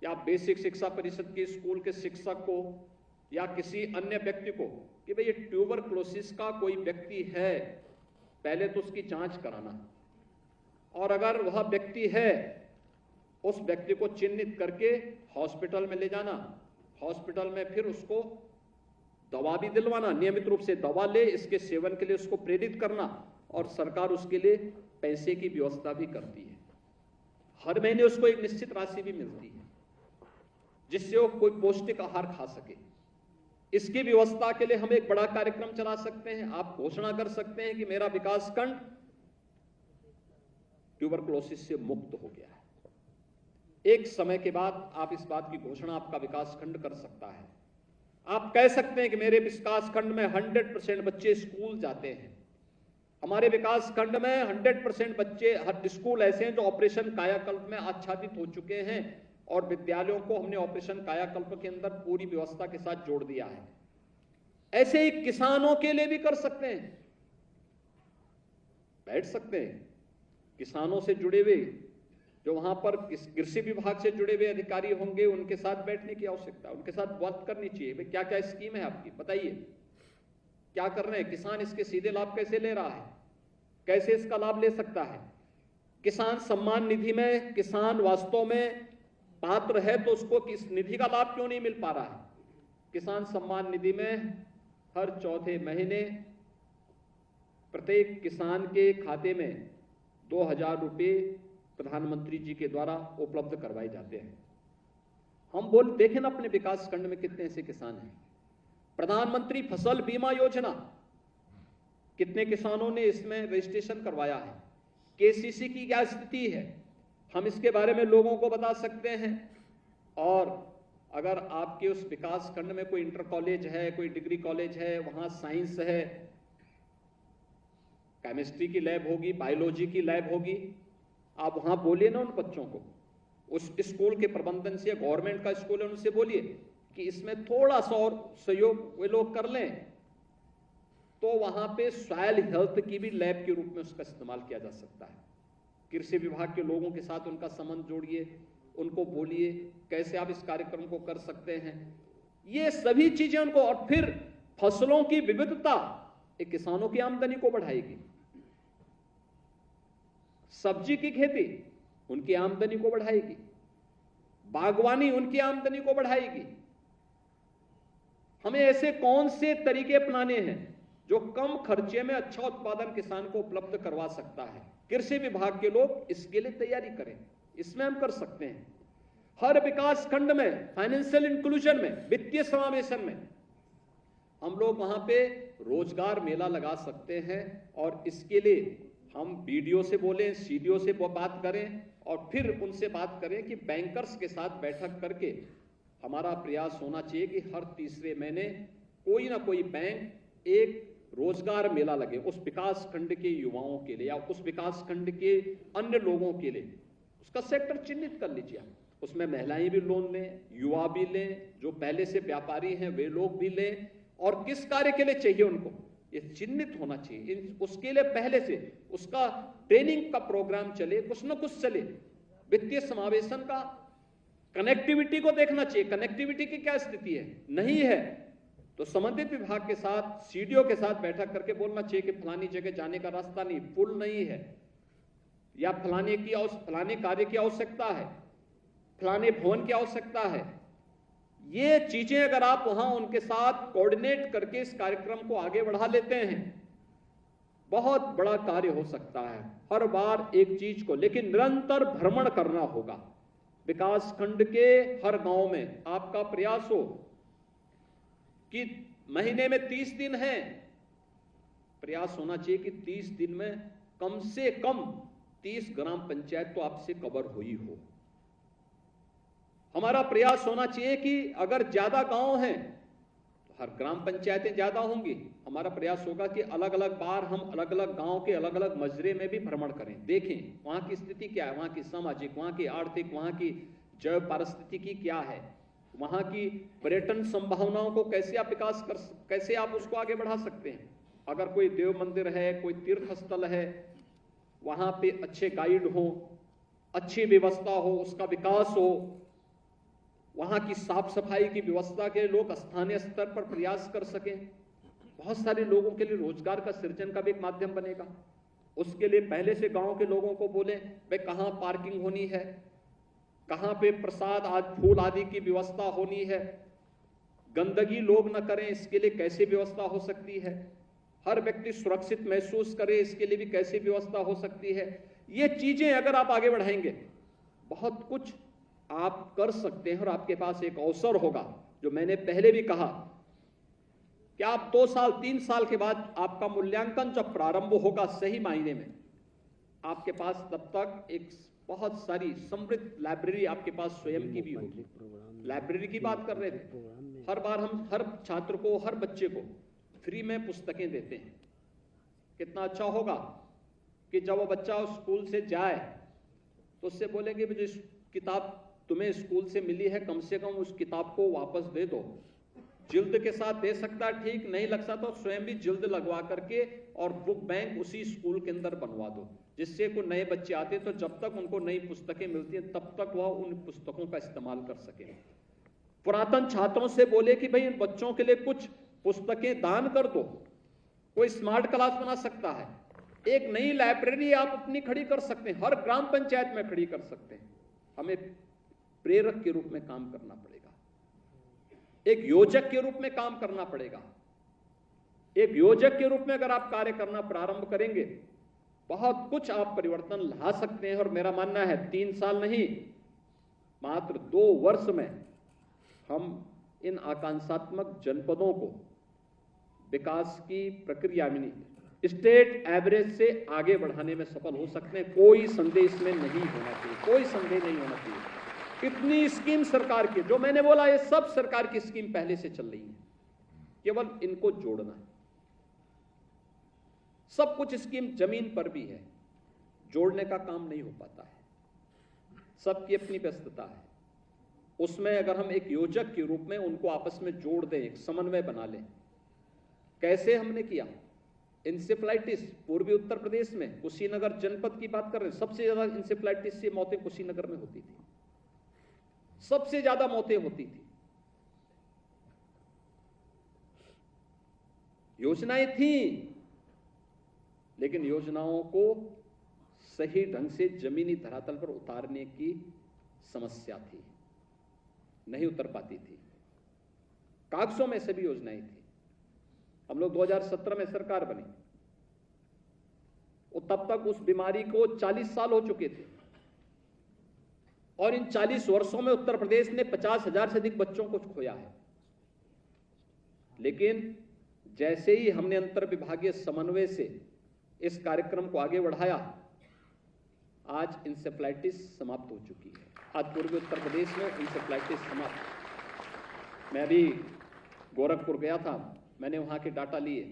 या बेसिक शिक्षा परिषद के स्कूल के शिक्षक को या किसी अन्य व्यक्ति को कि भाई ये ट्यूबरक्लोसिस का कोई व्यक्ति है, पहले तो उसकी जांच कराना, और अगर वह व्यक्ति है उस व्यक्ति को चिन्हित करके हॉस्पिटल में ले जाना, हॉस्पिटल में फिर उसको दवा भी दिलवाना, नियमित रूप से दवा ले, इसके सेवन के लिए उसको प्रेरित करना, और सरकार उसके लिए पैसे की व्यवस्था भी करती है। हर महीने उसको एक निश्चित राशि भी मिलती है। जिससे वो कोई पौष्टिक आहार खा सके। इसकी व्यवस्था के लिए हम एक बड़ा कार्यक्रम चला सकते हैं। आप घोषणा कर सकते हैं कि मेरा विकासखंड ट्यूबरकुलोसिस से मुक्त हो गया है। एक समय के बाद आप इस बात की घोषणा आपका विकासखंड कर सकता है। आप कह सकते हैं कि मेरे विकासखंड में 100% बच्चे स्कूल जाते हैं। हमारे विकासखंड में 100% बच्चे, हर स्कूल ऐसे हैं जो ऑपरेशन कायाकल्प में आच्छादित हो चुके हैं और विद्यालयों को हमने ऑपरेशन कायाकल्प के अंदर पूरी व्यवस्था के साथ जोड़ दिया है। ऐसे ही किसानों के लिए भी कर सकते हैं। बैठ सकते हैं किसानों से जुड़े हुए, जो वहां पर कृषि विभाग से जुड़े हुए अधिकारी होंगे, उनके साथ बैठने की आवश्यकता है, उनके साथ बात करनी चाहिए। भाई क्या क्या स्कीम है आपकी, बताइए क्या कर रहे हैं, किसान इसके सीधे लाभ कैसे ले रहा है, कैसे इसका लाभ ले सकता है। किसान सम्मान निधि में किसान वास्तव में पात्र है तो उसको किस निधि का लाभ क्यों नहीं मिल पा रहा है। किसान सम्मान निधि में हर चौथे महीने प्रत्येक किसान के खाते में 2000 रुपये प्रधानमंत्री जी के द्वारा उपलब्ध करवाए जाते हैं। हम देखें ना अपने विकास खंड में कितने ऐसे किसान हैं। प्रधानमंत्री फसल बीमा योजना, कितने किसानों ने इसमें रजिस्ट्रेशन करवाया है। केसीसी की क्या स्थिति है, हम इसके बारे में लोगों को बता सकते हैं। और अगर आपके उस विकास खंड में कोई इंटर कॉलेज है, कोई डिग्री कॉलेज है, वहां साइंस है, केमिस्ट्री की लैब होगी, बायोलॉजी की लैब होगी, आप वहां बोलिए ना उन बच्चों को, उस स्कूल के प्रबंधन से, गवर्नमेंट का स्कूल है, उनसे बोलिए कि इसमें थोड़ा सा और सहयोग वे लोग कर लें तो वहां पे सॉइल हेल्थ की भी लैब के रूप में उसका इस्तेमाल किया जा सकता है। कृषि विभाग के लोगों के साथ उनका संबंध जोड़िए, उनको बोलिए कैसे आप इस कार्यक्रम को कर सकते हैं। ये सभी चीजें उनको, और फिर फसलों की विविधता एक किसानों की आमदनी को बढ़ाएगी। सब्जी की खेती उनकी आमदनी को बढ़ाएगी, बागवानी उनकी आमदनी को बढ़ाएगी। हमें ऐसे कौन से तरीके अपनाने हैं जो कम खर्चे में अच्छा उत्पादन किसान को उपलब्ध करवा सकता है। कृषि विभाग के लोग इसके लिए तैयारी करें, इसमें हम कर सकते हैं। हर विकास खंड में फाइनेंशियल इंक्लूजन में, वित्तीय समावेशन में हम लोग वहां पे रोजगार मेला लगा सकते हैं। और इसके लिए हम बीडीओ से बोलें, सीडीओ से बात करें और फिर उनसे बात करें कि बैंकर्स के साथ बैठक करके हमारा प्रयास होना चाहिए कि हर तीसरे महीने कोई ना कोई बैंक एक रोजगार मेला लगे उस विकास खंड के युवाओं के लिए या उस विकास खंड के अन्य लोगों के लिए। उसका सेक्टर चिन्हित कर लीजिए आप, उसमें महिलाएं भी लोन लें, युवा भी लें, जो पहले से व्यापारी हैं वे लोग भी लें, और किस कार्य के लिए चाहिए उनको ये चिन्हित होना चाहिए। उसके लिए पहले से उसका ट्रेनिंग का प्रोग्राम चले, कुछ ना कुछ चले। वित्तीय समावेशन का कनेक्टिविटी को देखना चाहिए, कनेक्टिविटी की क्या स्थिति है, नहीं है तो संबंधित विभाग के साथ, सीडीओ के साथ बैठक करके बोलना चाहिए कि फलानी जगह जाने का रास्ता नहीं, पुल नहीं है, या फलाने कार्य की आवश्यकता है, फलाने भवन की आवश्यकता है। ये चीजें अगर आप वहां उनके साथ कोऑर्डिनेट करके इस कार्यक्रम को आगे बढ़ा लेते हैं, बहुत बड़ा कार्य हो सकता है। हर बार एक चीज को, लेकिन निरंतर भ्रमण करना होगा। विकास खंड के हर गांव में आपका प्रयास हो कि महीने में 30 दिन है, प्रयास होना चाहिए कि 30 दिन में कम से कम 30 ग्राम पंचायत तो आपसे कवर हुई हो। हमारा प्रयास होना चाहिए कि अगर ज्यादा गांव हैं तो हर ग्राम पंचायतें ज्यादा होंगी। हमारा प्रयास होगा कि अलग अलग बार हम अलग अलग गांव के अलग अलग मजरे में भी भ्रमण करें, देखें वहां की स्थिति क्या है, वहां की सामाजिक, वहां की आर्थिक, वहां की जैव पारिस्थितिकी क्या है, वहां की पर्यटन संभावनाओं को कैसे आप उसको आगे बढ़ा सकते हैं। अगर कोई देव मंदिर है, कोई तीर्थ स्थल है, वहां पे अच्छे गाइड हो, अच्छी व्यवस्था हो, उसका विकास हो, वहां की साफ सफाई की व्यवस्था के लोग स्थानीय स्तर पर प्रयास कर सकें, बहुत सारे लोगों के लिए रोजगार का सृजन का भी एक माध्यम बनेगा। उसके लिए पहले से गांव के लोगों को बोले भाई कहां पार्किंग होनी है, कहां पे प्रसाद आदि फूल आदि की व्यवस्था होनी है, गंदगी लोग न करें इसके लिए कैसे व्यवस्था हो सकती है, हर व्यक्ति सुरक्षित महसूस करे इसके लिए भी कैसे व्यवस्था हो सकती है। ये चीजें अगर आप आगे बढ़ाएंगे बहुत कुछ आप कर सकते हैं और आपके पास एक अवसर होगा, जो मैंने पहले भी कहा कि आप 2 साल 3 साल के बाद आपका मूल्यांकन जब प्रारंभ होगा सही मायने में, आपके पास तब तक एक बहुत सारी समृद्ध लाइब्रेरी आपके पास स्वयं की भी होगी। लाइब्रेरी की बात कर रहे थे, हर बार हम हर छात्र को, हर बच्चे को फ्री में पुस्तकें देते हैं। कितना अच्छा होगा कि जब वो बच्चा स्कूल से जाए तो उससे बोलेंगे जो किताब तुम्हें स्कूल से मिली है, कम से कम उस किताब को वापस दे दो। जिल्द के साथ दे सकता, ठीक नहीं लग सकता तो स्वयं भी जिल्द लगवा करके और बुक बैंक उसी स्कूल के अंदर बनवा दो, जिससे कोई नए बच्चे आते तो जब तक उनको नई पुस्तकें मिलती हैं तब तक वह उन पुस्तकों का इस्तेमाल कर सके। पुरातन छात्रों से बोले कि भाई इन बच्चों के लिए कुछ पुस्तकें दान कर दो, कोई स्मार्ट क्लास बना सकता है, एक नई लाइब्रेरी आप अपनी खड़ी कर सकते हैं, हर ग्राम पंचायत में खड़ी कर सकते हैं। हमें प्रेरक के रूप में काम करना पड़ेगा, एक योजक के रूप में काम करना पड़ेगा। एक योजक के रूप में अगर आप कार्य करना प्रारंभ करेंगे, बहुत कुछ आप परिवर्तन ला सकते हैं। और मेरा मानना है 3 साल नहीं, मात्र 2 वर्ष में हम इन आकांक्षात्मक जनपदों को विकास की प्रक्रिया में स्टेट एवरेज से आगे बढ़ाने में सफल हो सकते हैं। कोई संदेह इसमें नहीं होना चाहिए, कोई संदेह नहीं होना चाहिए। इतनी स्कीम सरकार की, जो मैंने बोला ये सब सरकार की स्कीम पहले से चल रही है, केवल इनको जोड़ना है। सब कुछ स्कीम जमीन पर भी है, जोड़ने का काम नहीं हो पाता है, सबकी अपनी व्यस्तता है। उसमें अगर हम एक योजक के रूप में उनको आपस में जोड़ दें, एक समन्वय बना लें। कैसे हमने किया? इंसेफ्लाइटिस पूर्वी उत्तर प्रदेश में कुशीनगर जनपद की बात कर रहे हैं, सबसे ज्यादा इंसेफ्लाइटिस से मौतें कुशीनगर में होती थी, सबसे ज्यादा मौतें होती थी। योजनाएं थी, लेकिन योजनाओं को सही ढंग से जमीनी धरातल पर उतारने की समस्या थी, नहीं उतर पाती थी। कागजों में सभी योजनाएं थी। हम लोग 2017 में सरकार बनी, और तब तक उस बीमारी को 40 साल हो चुके थे, और इन 40 वर्षों में उत्तर प्रदेश ने 50,000 से अधिक बच्चों को खोया है। लेकिन जैसे ही हमने अंतर विभागीय समन्वय से इस कार्यक्रम को आगे बढ़ाया, आज इंसेफ्लाइटिस समाप्त हो चुकी है। आज पूर्वी उत्तर प्रदेश में इंसेफ्लाइटिस समाप्त। मैं अभी गोरखपुर गया था, मैंने वहां के डाटा लिए।